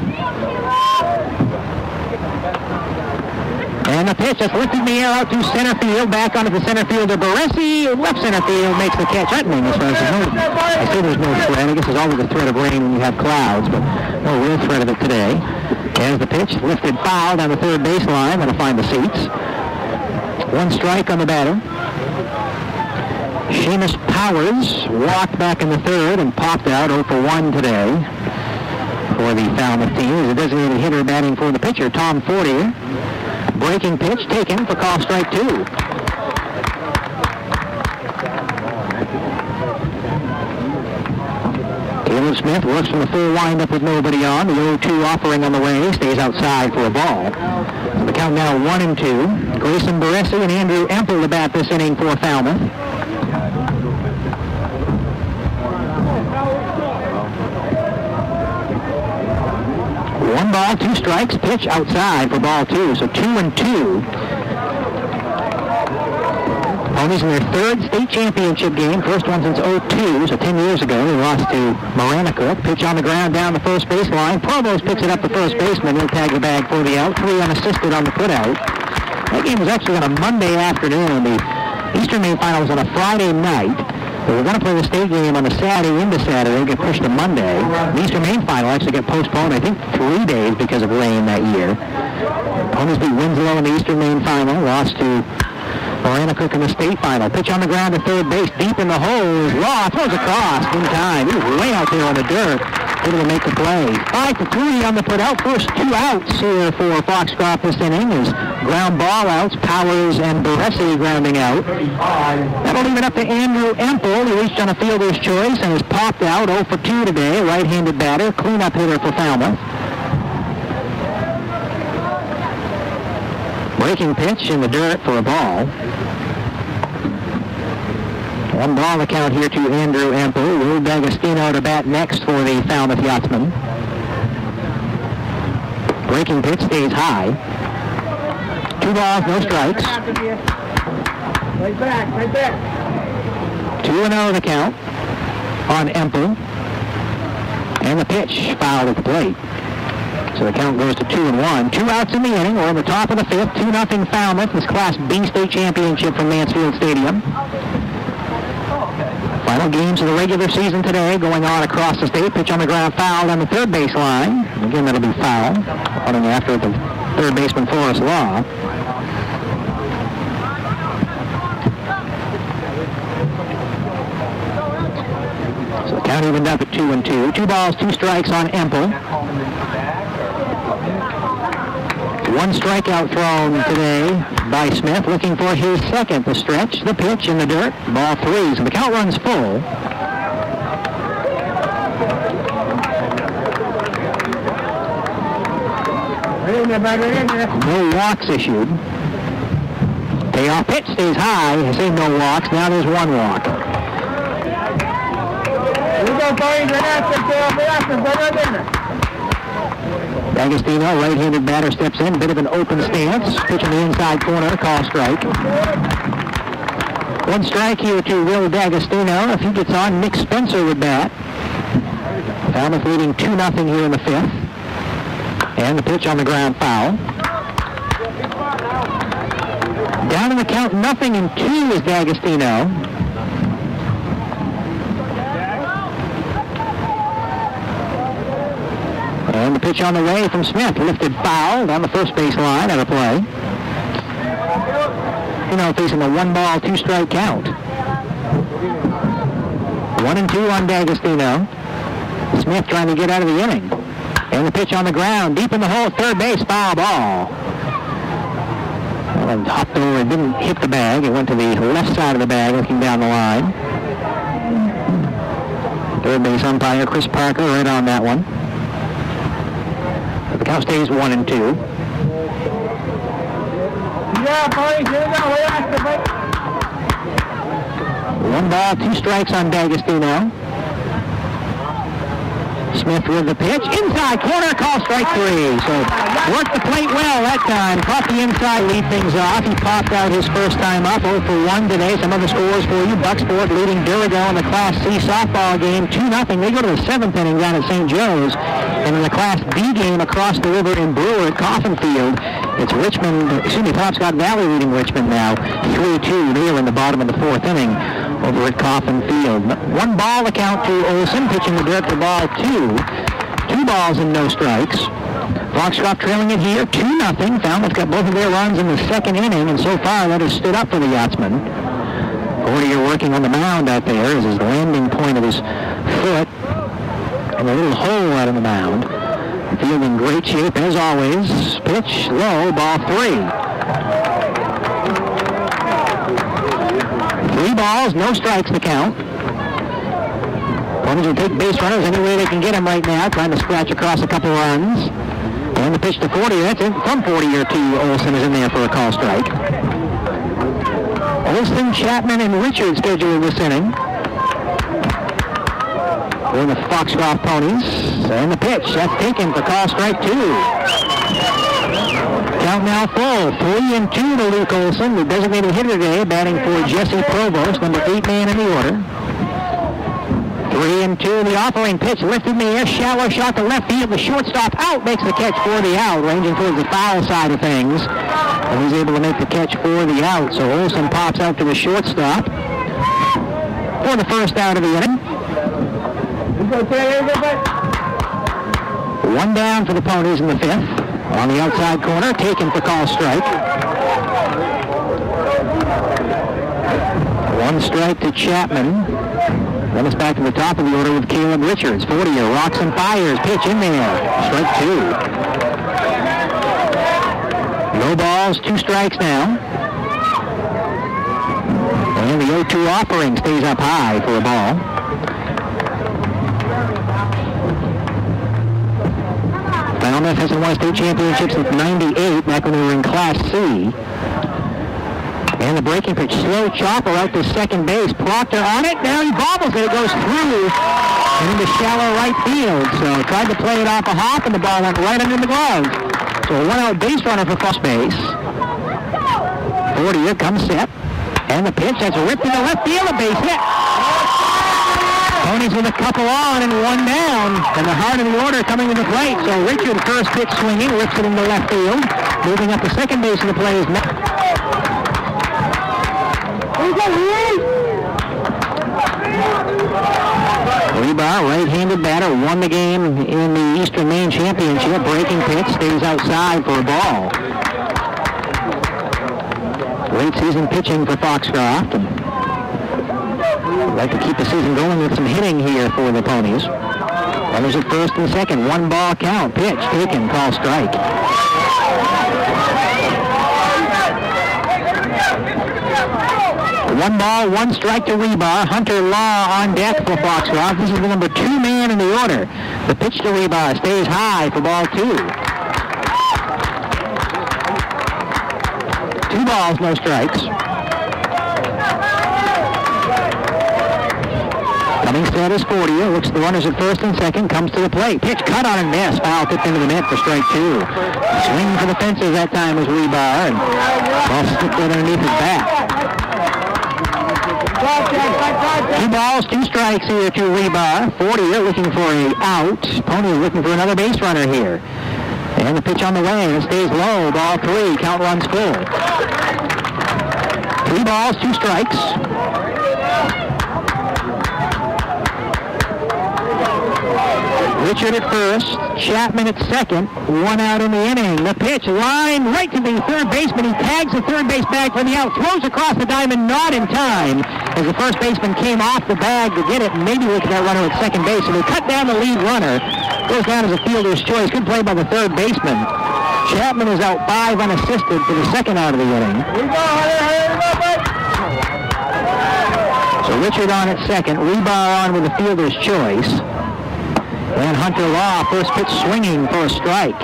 And the pitch just lifted in the air out to center field. Back onto the center fielder, Baresi. Left center field makes the catch. I say there's no threat. I guess there's always a threat of rain when you have clouds, but no real threat of it today. As the pitch, lifted foul down the third baseline. That'll find the seats. 1 strike on the batter. Seamus Powers walked back in the 3rd and popped out 0 for 1 today for the Falmouth team. He's a designated hitter batting for the pitcher, Tom Fortier. Breaking pitch taken for call strike 2. Caleb Smith works from the full windup with nobody on. The 0-2 offering on the way, stays outside for a ball. So the count now 1-2. Grayson Baresi and Andrew Empel to bat this inning for Falmouth. One ball, 2 strikes, pitch outside for ball 2, so 2-2. Ponies in their 3rd state championship game, first one since 2002, so 10 years ago. They lost to Maranacook. Pitch on the ground down the first baseline. Provost picks it up the first baseman. He'll tag the bag for the out. 3 unassisted on the putout. That game was actually on a Monday afternoon. The Eastern Maine Final was on a Friday night. But we're going to play the state game on a Saturday into Saturday, get pushed to Monday. The Eastern Maine Final actually got postponed, I think, 3 days because of rain that year. Ponies beat Winslow in the Eastern Maine Final, lost to Maranacook in the state final. Pitch on the ground to third base, deep in the hole is Law, throws across in time. He was way out there on the dirt, able to make the play. 5-3 on the putout. First 2 outs here for Foxcroft this inning is ground ball outs, Powers and Baresi grounding out. That'll leave it up to Andrew Empel. He reached on a fielder's choice and has popped out 0 for 2 today. Right-handed batter, cleanup hitter for Falmouth. Breaking pitch in the dirt for a ball. 1 ball the count here to Andrew Empel. Will D'Agostino to bat next for the Falmouth Yachtsmen. Breaking pitch stays high. 2 balls, no strikes. Right back. 2 2-0 the count on Empel. And the pitch fouled at the plate. So the count goes to 2-1. 2 outs in the inning. We're in the top of the fifth. 2-0 Falmouth. This Class B state championship from Mansfield Stadium. Final games of the regular season today going on across the state. Pitch on the ground, fouled on the third base line. Again, that'll be foul. Running after the third baseman, Forrest Law. So the count evened up at 2-2. 2 balls, 2 strikes on Empel. 1 strikeout thrown today by Smith, looking for his second. The stretch, the pitch in the dirt, ball 3. So the count runs full. No walks issued. Payoff pitch stays high. I say no walks. Now there's 1 walk. D'Agostino, right-handed batter, steps in. Bit of an open stance. Pitch in the inside corner. Call strike. 1 strike here to Will D'Agostino. If he gets on, Nick Spencer would bat. Falmouth leading 2-0 here in the 5th. And the pitch on the ground, foul. Down in the count, 0-2 is D'Agostino. And the pitch on the way from Smith, lifted foul down the first base line out of play. Facing a 1 ball, 2 strike count. 1-2 on D'Agostino. Smith trying to get out of the inning. And the pitch on the ground, deep in the hole, third base, foul ball. Well, it hopped over, it didn't hit the bag. It went to the left side of the bag, looking down the line. Third base umpire Chris Parker right on that one. The count stays 1-2. 1 ball, 2 strikes on D'Agostino. Smith with the pitch. Inside corner, call strike 3. So worked the plate well that time. Caught the inside, lead things off. He popped out his first time up. 0 for 1 today. Some other scores for you. Bucksport leading Dirigo in the Class C softball game 2-0. They go to the 7th inning down at St. Joe's. And in the Class B game across the river in Brewer at Coffin Field, it's Topscott Valley leading Richmond now. 3-2 there in the bottom of the 4th inning over at Coffin Field. 1 ball the count to Olsen, pitching the dirt for ball 2. 2 balls and no strikes. Foxcroft trailing it here, 2-0. Falmouth got both of their runs in the 2nd inning, and so far that has stood up for the Yachtsman. Gordier working on the mound out there as his landing point of his foot, and a little hole out of the mound. Field in great shape as always. Pitch low, ball 3. 3 balls, no strikes to count. Opponents will take base runners any way they can get them right now, trying to scratch across a couple runs. And the pitch to 40, that's it. From 40 or 2, Olsen is in there for a call strike. Olsen, Chapman, and Richards scheduled this inning. We're in the Foxcroft Ponies. And the pitch, that's taken for call strike 2. Count now full. 3-2 to Luke Olsen, the designated hitter today, batting for Jesse Provost, number 8 man in the order. 3-2, the offering pitch lifted in the air, shallow shot to left field. The shortstop out makes the catch for the out, ranging towards the foul side of things. And he's able to make the catch for the out. So Olsen pops out to the shortstop for the first out of the inning. 1 down for the Ponies in the 5th. On the outside corner, taken for call strike. 1 strike to Chapman. Then it's back to the top of the order with Caleb Richards. 40 rocks and fires. Pitch in there. Strike 2. No balls, 2 strikes now. And the 0-2 offering stays up high for a ball. Falmouth hasn't won a state championship since '98, back when they were in Class C. And the breaking pitch, slow chopper out to second base. Proctor on it, now he bobbles it. It goes through and into shallow right field. So tried to play it off a hop, and the ball went right under the glove. So a 1-out base runner for first base. 40, here comes set. And the pitch, that's ripped into left field, a base hit. Ponies with a couple on and one down. And the heart of the order coming to the plate. So Richard, first pitch swinging, rips it into left field. Moving up to second base of the play is Rebar, right-handed batter, won the game in the Eastern Maine Championship. Breaking pitch, stays outside for a ball. Late season pitching for Foxcroft. I'd like to keep the season going with some hitting here for the Ponies. Runners at first and second. 1 ball count. Pitch taken. Call strike. One ball, 1 strike to Rebar. Hunter Law on deck for Foxcroft. This is the number 2 man in the order. The pitch to Rebar stays high for ball 2. 2 balls, no strikes. Coming set is 40. Looks at the runners at first and second. Comes to the plate. Pitch cut on and miss. Foul tipped into the net for strike 2. Swing for the fences that time was Rebar. And ball slipped underneath his bat. 2 balls, 2 strikes here to Rebar. 40 looking for a out. Pony is looking for another base runner here. And the pitch on the way. It stays low. Ball 3. Count runs full. 3 balls, 2 strikes. Richard at first, Chapman at second, 1 out in the inning. The pitch, line right to the third baseman. He tags the third base bag for the out, throws across the diamond, not in time, as the first baseman came off the bag to get it, and maybe look at that runner at second base. So they cut down the lead runner. Goes down as a fielder's choice. Good play by the third baseman. Chapman is out 5 unassisted for the second out of the inning. So Richard on at second, Rebar on with the fielder's choice. And Hunter Law, first pitch swinging for a strike.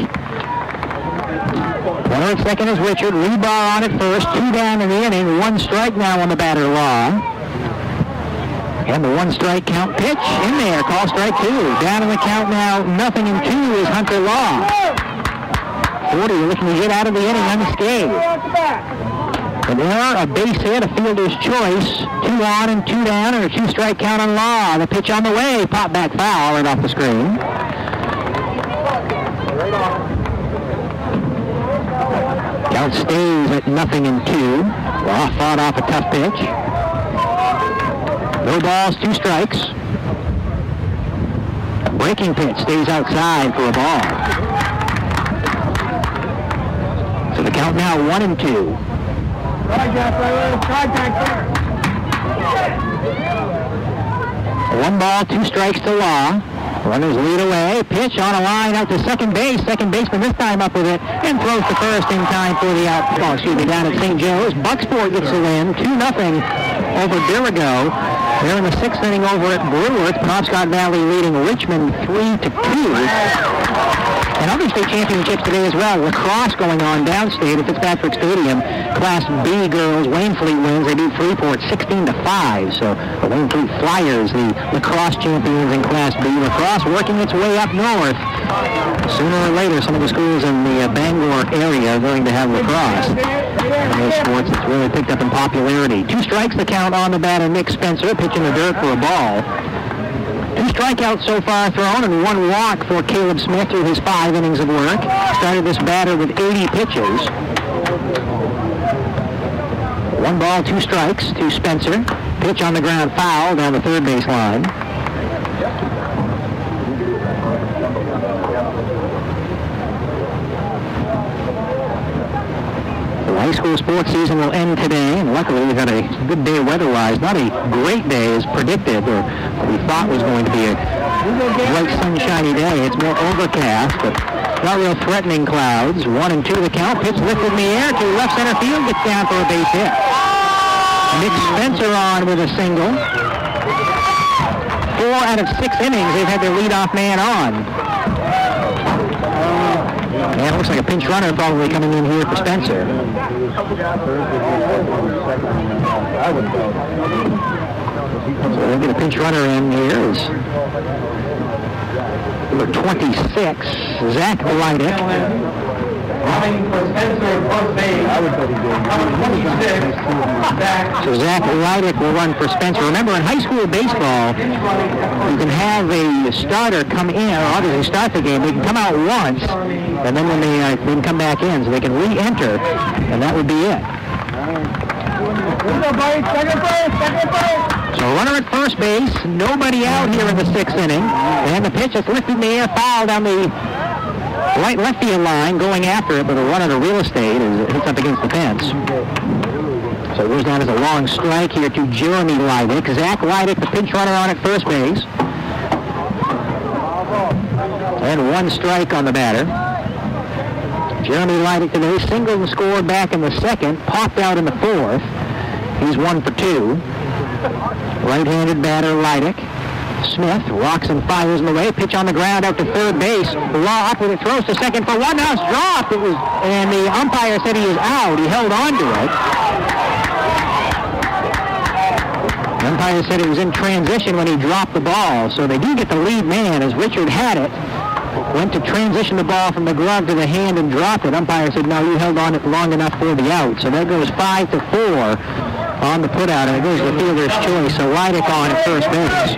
Runner at second is Richard. Rebar on at first. 2 down in the inning. 1 strike now on the batter, Law. And the 1 strike count pitch in there. Call strike 2. Down in the count now. 0-2 is Hunter Law. 40 looking to get out of the inning unscathed. An error, a base hit, a fielder's choice. 2 on and 2 down, and a 2 strike count on Law. The pitch on the way, pop back foul right off the screen. Count stays at 0-2. Law fought off a tough pitch. No balls, 2 strikes. Breaking pitch stays outside for a ball. So the count now 1-2. 1 ball, 2 strikes to Law. Runners lead away. Pitch on a line out to second base. Second baseman this time up with it and throws to first in time for the out. Oh, excuse me, down at St. Joe's. Bucksport gets the win. 2-0 over Dirigo. They're in the 6th inning over at Brewer. Penobscot Valley leading Richmond 3-2. And other state championships today as well. Lacrosse going on downstate at Fitzpatrick Stadium. Class B girls, Waynfleet wins. They beat Freeport 16-5. So the Waynfleet Flyers, the lacrosse champions in Class B. Lacrosse working its way up north. Sooner or later, some of the schools in the Bangor area are going to have lacrosse. One of those sports that's really picked up in popularity. 2 strikes the count on the batter, Nick Spencer, pitching the dirt for a ball. 2 strikeouts so far thrown and 1 walk for Caleb Smith through his 5 innings of work. Started this batter with 80 pitches. 1 ball, 2 strikes to Spencer. Pitch on the ground, foul down the third base line. The high school sports season will end today, and luckily we've had a good day weather-wise. Not a great day as predicted, or we thought was going to be a bright, sunshiny day. It's more overcast, but not real threatening clouds. 1-2 the count. Pitch lifted in the air to left center field. Gets down for a base hit. Nick Spencer on with a single. 4 out of 6 innings they've had their leadoff man on. And it looks like a pinch runner probably coming in here for Spencer. So they'll get a pinch runner in here. Is number 26, Zach Leidick. coming for Spencer at first base. I would bet he did. Number 26, Zach. So Zach Leidick will run for Spencer. Remember, in high school baseball, you can have a starter come in, or obviously start the game. They can come out once, and then when they can come back in, so they can re-enter, and that would be it. Second base. So runner at first base, nobody out here in the sixth inning, and the pitch is lifted in the air, foul down the right left field line, going after it, but a runner to real estate as it hits up against the fence. So it goes down as a long strike here to Jeremy Leidick. Zach Leidick, the pinch runner on at first base. And one strike on the batter. Jeremy Leidick today singled and scored back in the second, popped out in the fourth. He's 1 for 2. Right-handed batter Leidick. Smith rocks and fires in the way. Pitch on the ground out to third base. Law up with it, throws to second for one. Now it's dropped. And the umpire said he is out. He held on to it. The umpire said it was in transition when he dropped the ball. So they do get the lead man as Richard had it. Went to transition the ball from the glove to the hand and dropped it. Umpire said, no, you held on it long enough for the out. So that goes 5-4 on the putout, and it goes to the fielder's choice. So Leidick on at first base.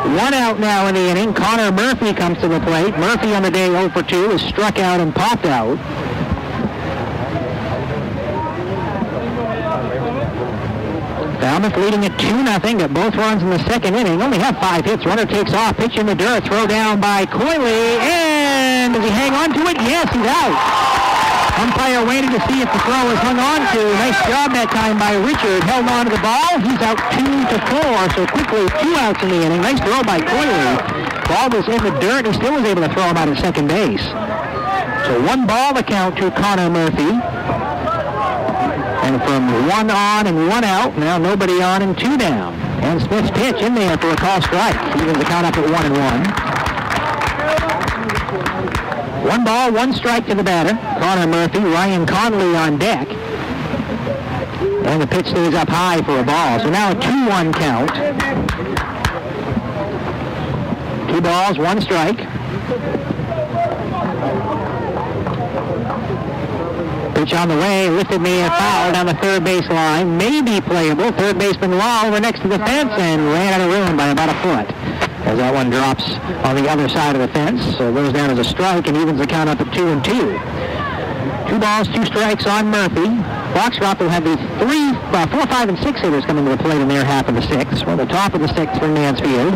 One out now in the inning. Connor Murphy comes to the plate. Murphy on the day 0 for 2 is struck out and popped out. Falmouth leading at 2-0. Got both runs in the second inning. Only have 5 hits. Runner takes off. Pitch in the dirt. Throw down by Coyley. And does he hang on to it? Yes, he's out. Umpire waited to see if the throw was hung on to. Nice job that time by Richard. Held on to the ball. He's out 2-4. So quickly 2 outs in the inning. Nice throw by Coyley. Ball was in the dirt. He still was able to throw him out at second base. So 1 ball to count to Connor Murphy. And from 1 on and 1 out, now nobody on and 2 down. And Smith's pitch in there for a call strike. Evens the count up at 1-1. 1 ball, 1 strike to the batter. Connor Murphy, Ryan Conley on deck. And the pitch stays up high for a ball. So now a 2-1 count. 2 balls, 1 strike. Pitch on the way, lifted me a foul down the third base line. Maybe playable. Third baseman Law over next to the fence and ran out of room by about a foot. As that one drops on the other side of the fence. So it goes down as a strike and evens the count up at 2-2. 2 balls, 2 strikes on Murphy. Foxcroft will have the 4, 5, and 6 hitters coming to the plate in their half of the 6th. Well, the top of the 6th for Mansfield.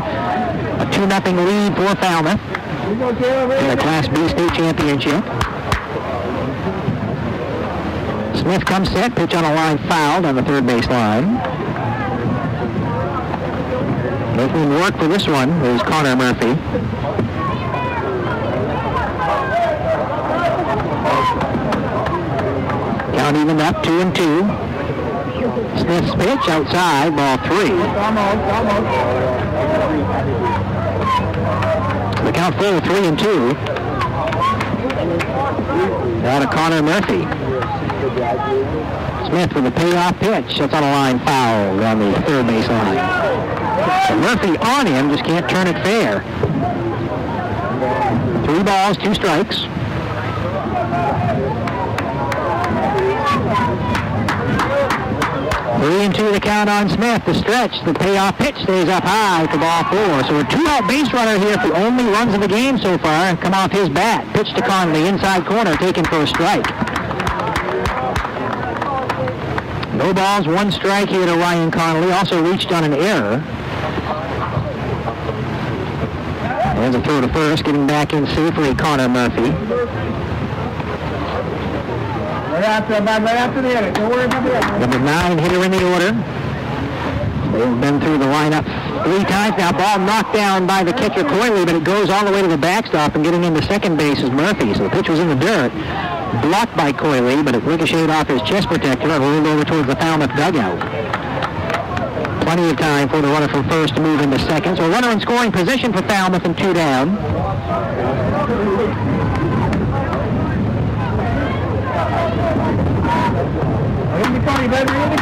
A 2-0 lead for Falmouth in the Class B state championship. Smith comes set, pitch on a line fouled on the third base line. Making work for this one is Connor Murphy. Count even up 2-2. Smith's pitch outside, ball 3. The count full 3-2. Now to Connor Murphy. Smith with a payoff pitch. That's on a line foul on the third base line. So Murphy on him, just can't turn it fair. 3 balls, 2 strikes. 3-2 the count on Smith. The stretch, the payoff pitch stays up high for ball 4. So a 2-out base runner here for only runs of the game so far. Come off his bat. Pitch to Conley, inside corner, taken for a strike. No balls, 1 strike here to Ryan Connolly. Also reached on an error. There's a throw to first, getting back in safely, Connor Murphy. Right after the inning. Don't worry about the inning. Number 9 hitter in the order. They've been through the lineup 3 times now. Ball knocked down by the catcher Coyley, but it goes all the way to the backstop, and getting into second base is Murphy. So the pitch was in the dirt. Blocked by Coyley, but it ricocheted off his chest protector and rolled over towards the Falmouth dugout. Plenty of time for the runner from first to move into second. So a runner in scoring position for Falmouth and 2 down. In the baby, in the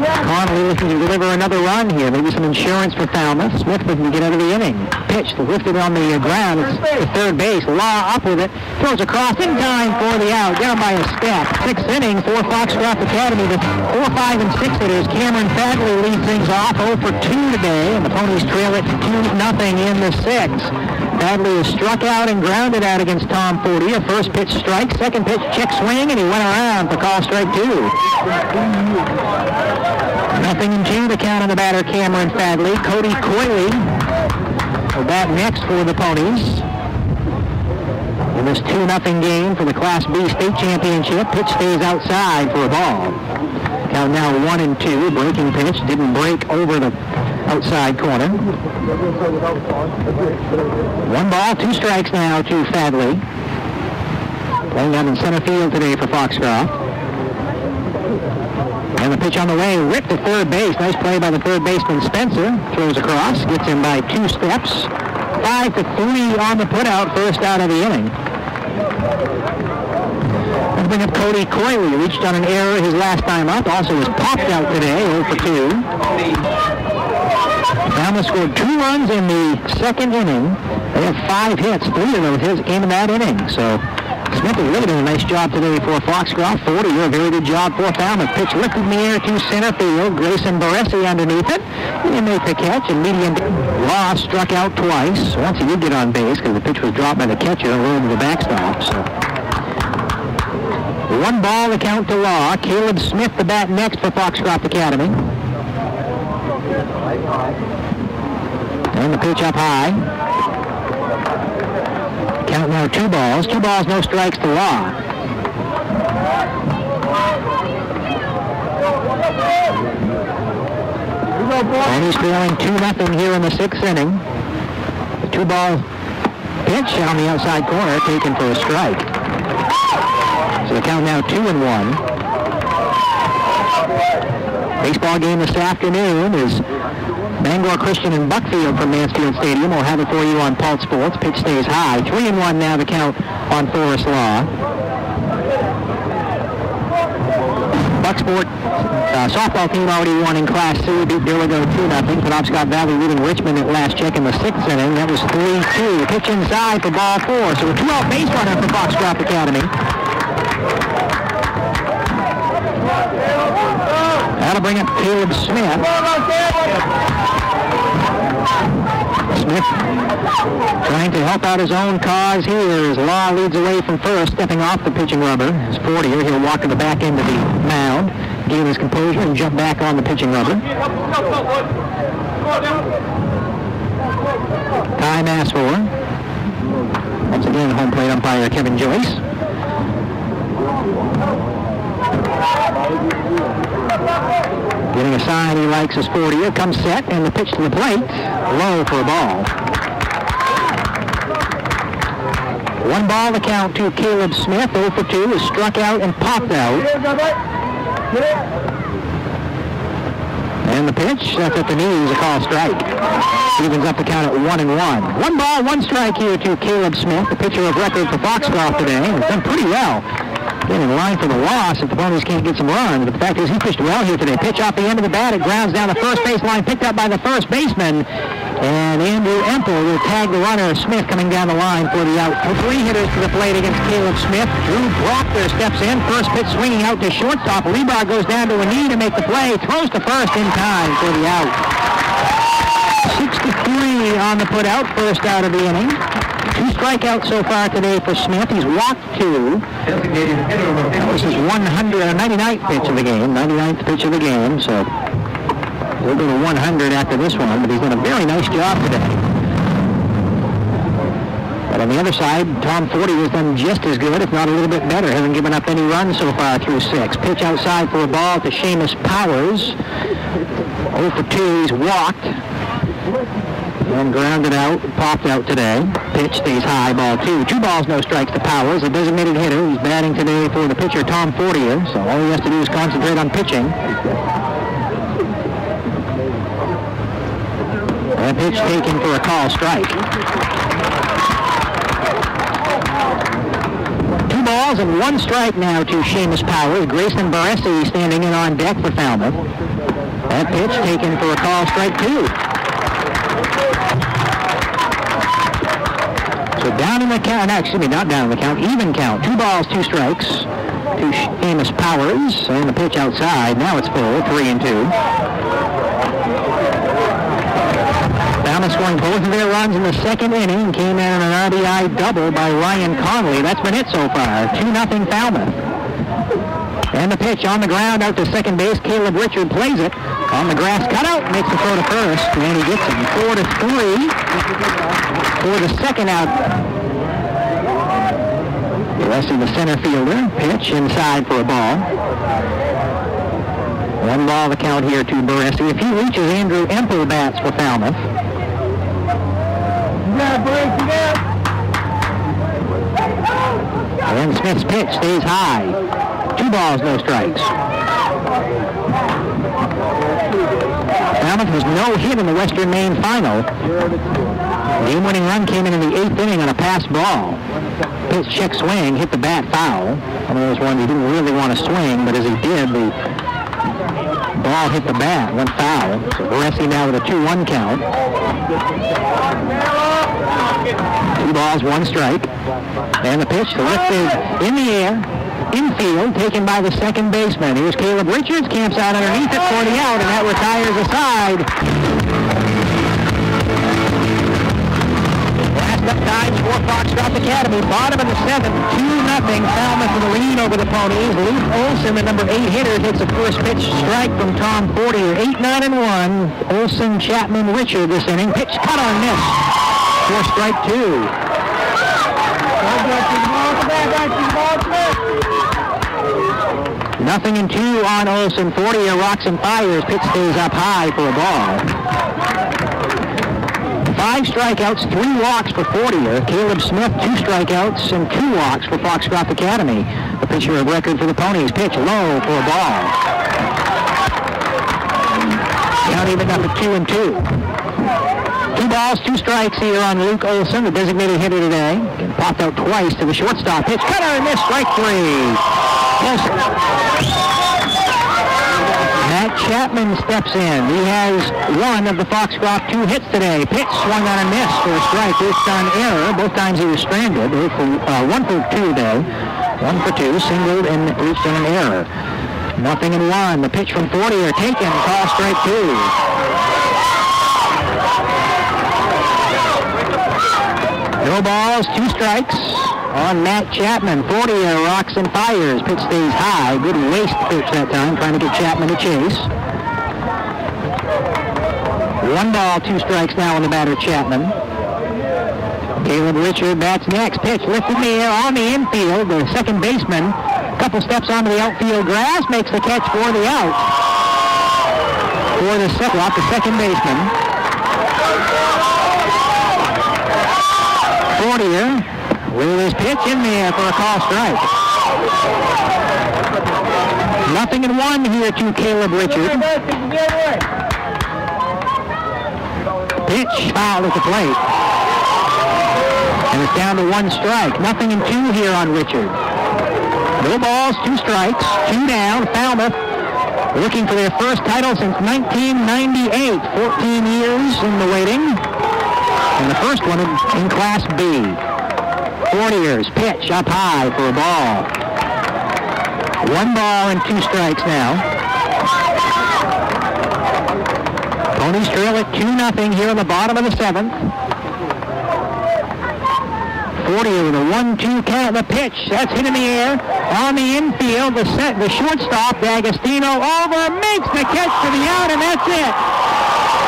Connolly looking to deliver another run here. Maybe some insurance for Falmouth. Smith looking to get out of the inning. Pitch lifted on the ground. It's to third base. Law up with it. Throws across in time for the out. Down by a step. Sixth inning for Foxcroft Academy. The 4, 5, and 6 hitters. Cameron Fadley leads things off 0 for 2 today. And the Ponies trail it 2-0 in the 6th. Fadley is struck out and grounded out against Tom Forty. A first pitch strike. Second pitch check swing, and he went around for call strike 2. 0-2 the count on the batter, Cameron Fadley. Cody Coyley will bat next for the Ponies. In this 2-0 game for the Class B state championship, pitch stays outside for a ball. Count now 1-2. Breaking pitch didn't break over the outside corner. 1 ball, 2 strikes now to Fadley. Playing out in center field today for Foxcroft. And the pitch on the way, ripped to third base. Nice play by the third baseman Spencer. Throws across, gets him by 2 steps. 5-3 on the putout, first out of the inning. Let's bring up Cody Coyley. Reached on an error his last time up. Also was popped out today, 0 for 2. Falmouth scored 2 runs in the second inning. They have 5 hits, 3 of those hits came in that inning. So Smith is really doing a nice job today for Foxcroft. 40, a very good job for Falmouth. Pitch lifted in the air to center field. Grayson Baresi underneath it. He made the catch, and median Law struck out twice. Once he did get on base because the pitch was dropped by the catcher over the backstop. So 1 ball, the count to Law. Caleb Smith, the bat next for Foxcroft Academy. And the pitch up high. Count now 2 balls. 2 balls, no strikes to Law. And he's trailing 2-0 here in the 6th inning. The 2-ball pitch on the outside corner taken for a strike. So the count now 2-1. Baseball game this afternoon is Bangor Christian and Buckfield from Mansfield Stadium. We'll have it for you on Pulse Sports. Pitch stays high. 3-1 now the count on Forest Law. Bucksport softball team already won in Class C. Beat Dilligo 2-0. Penobscot Valley leading Richmond at last check in the 6th inning. That was 3-2. Pitch inside for ball 4. So a 2-out base runner for Foxcroft Academy. That'll bring up Caleb Smith. Smith trying to help out his own cause here as Law leads away from first, stepping off the pitching rubber. His 40er, he'll walk to the back end of the mound, gain his composure, and jump back on the pitching rubber. Time asked for. Once again, home plate umpire Kevin Joyce. Getting a sign he likes his 40er. Comes set, and the pitch to the plate. Low for a ball. 1 ball the count to Caleb Smith. 0 for 2 is struck out and popped out. And the pitch, that's at the knees, a call strike. Evens up the count at 1-1. 1 ball, 1 strike here to Caleb Smith, the pitcher of record for Foxcroft today. He's done pretty well. Getting in line for the loss if the Ponies can't get some runs. But the fact is he pitched well here today. Pitch off the end of the bat. It grounds down the first base line, picked up by the first baseman. And Andrew Empel will tag the runner, Smith, coming down the line for the out. 3 hitters to the plate against Caleb Smith. Drew Proctor steps in. First pitch swinging out to shortstop. Lebar goes down to a knee to make the play. Throws to first in time for the out. 6-3 on the put out. First out of the inning. 2 strikeouts so far today for Smith. He's walked 2. That was his 99th pitch of the game. 99th pitch of the game. So we'll go to 100 after this one. But he's done a very nice job today. But on the other side, Tom Forty has done just as good, if not a little bit better. Hasn't given up any runs so far through 6. Pitch outside for a ball to Seamus Powers. 0 for 2. He's walked. And grounded out, popped out today. Pitch stays high, ball 2. 2 balls, no strikes to Powers, a designated hitter. He's batting today for the pitcher, Tom Fortier. So all he has to do is concentrate on pitching. And pitch taken for a call strike. 2 balls and 1 strike now to Seamus Powers. Grayson Baresi standing in on deck for Falmouth. That pitch taken for a call, strike 2. So down in the count, not down in the count, even count. 2 balls, 2 strikes to Amos Powers, and the pitch outside. Now it's full, 3-2. Falmouth scoring both of their runs in the second inning. Came in on an RBI double by Ryan Connolly. That's been it so far. 2-0 Falmouth. And the pitch on the ground out to second base. Caleb Richard plays it. On the grass cutout, makes the throw to first, and he gets him 4-3 for the second out. Arresting the center fielder. Pitch inside for a ball. 1 ball the count here to Baresi. If he reaches, Andrew Empel bats for Falmouth. And Smith's pitch stays high. 2 balls, no strikes. Falmouth was no hit in the Western Maine final. Game-winning run came in the 8th inning on a pass ball. Pitch check swing, hit the bat foul. One of those ones he didn't really want to swing, but as he did, the ball hit the bat, went foul. So Baresi now with a 2-1 count. 2 balls, 1 strike. And the pitch, the lift is in the air. Infield, taken by the second baseman. Here's Caleb Richards, camps out underneath it for the out, and that retires a side. Last up times for Foxcroft Academy. Bottom of the 7th, 2-0. Falmouth with a lead over the Ponies. Luke Olson, the number 8 hitter, takes a first pitch strike from Tom Fortier. 8-9-1. Olson, Chapman, Richard this inning. Pitch cut on miss for strike 2. Nothing in 2 on Olson. Fortier rocks and fires. Pitch stays up high for a ball. 5 strikeouts, 3 walks for Fortier. Caleb Smith, 2 strikeouts and 2 walks for Foxcroft Academy. The pitcher of record for the Ponies. Pitch low for a ball. Count even up at 2-2. 2 balls, 2 strikes here on Luke Olson, the designated hitter today. Popped out twice to the shortstop. Pitch cutter and miss, strike 3. Matt Chapman steps in. He has 1 of the Foxcroft 2 hits today. Pitch swung on a miss for a strike. It's on error. Both times he was stranded. 1 for 2 today. 1 for 2, singled and reached on an error. 0-1. The pitch from Fortier taken. Call strike 2. No balls, 2 strikes on Matt Chapman. Fortier rocks and fires. Pitch stays high. Good waist pitch that time, trying to get Chapman to chase. 1 ball, 2 strikes now on the batter, Chapman. Caleb Richard bats next. Pitch lifted in the air on the infield. The second baseman, a couple steps onto the outfield grass, makes the catch for the out. For the second baseman. Fortier with his pitch in there for a call strike. 0-1 here to Caleb Richard. Pitch fouled at the plate. And it's down to 1 strike. 0-2 here on Richard. No balls, 2 strikes, 2 down. Falmouth looking for their first title since 1998. 14 years in the waiting. And the first one in Class B. Fortier's pitch up high for a ball. 1 ball and 2 strikes now. Ponies trail at 2-0 here in the bottom of the 7th. Fortier with a 1-2 count. The pitch, that's hit in the air. On the infield, the shortstop, D'Agostino, over, makes the catch for the out, and that's it.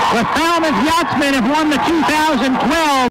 The Falmouth Yachtsmen have won the 2012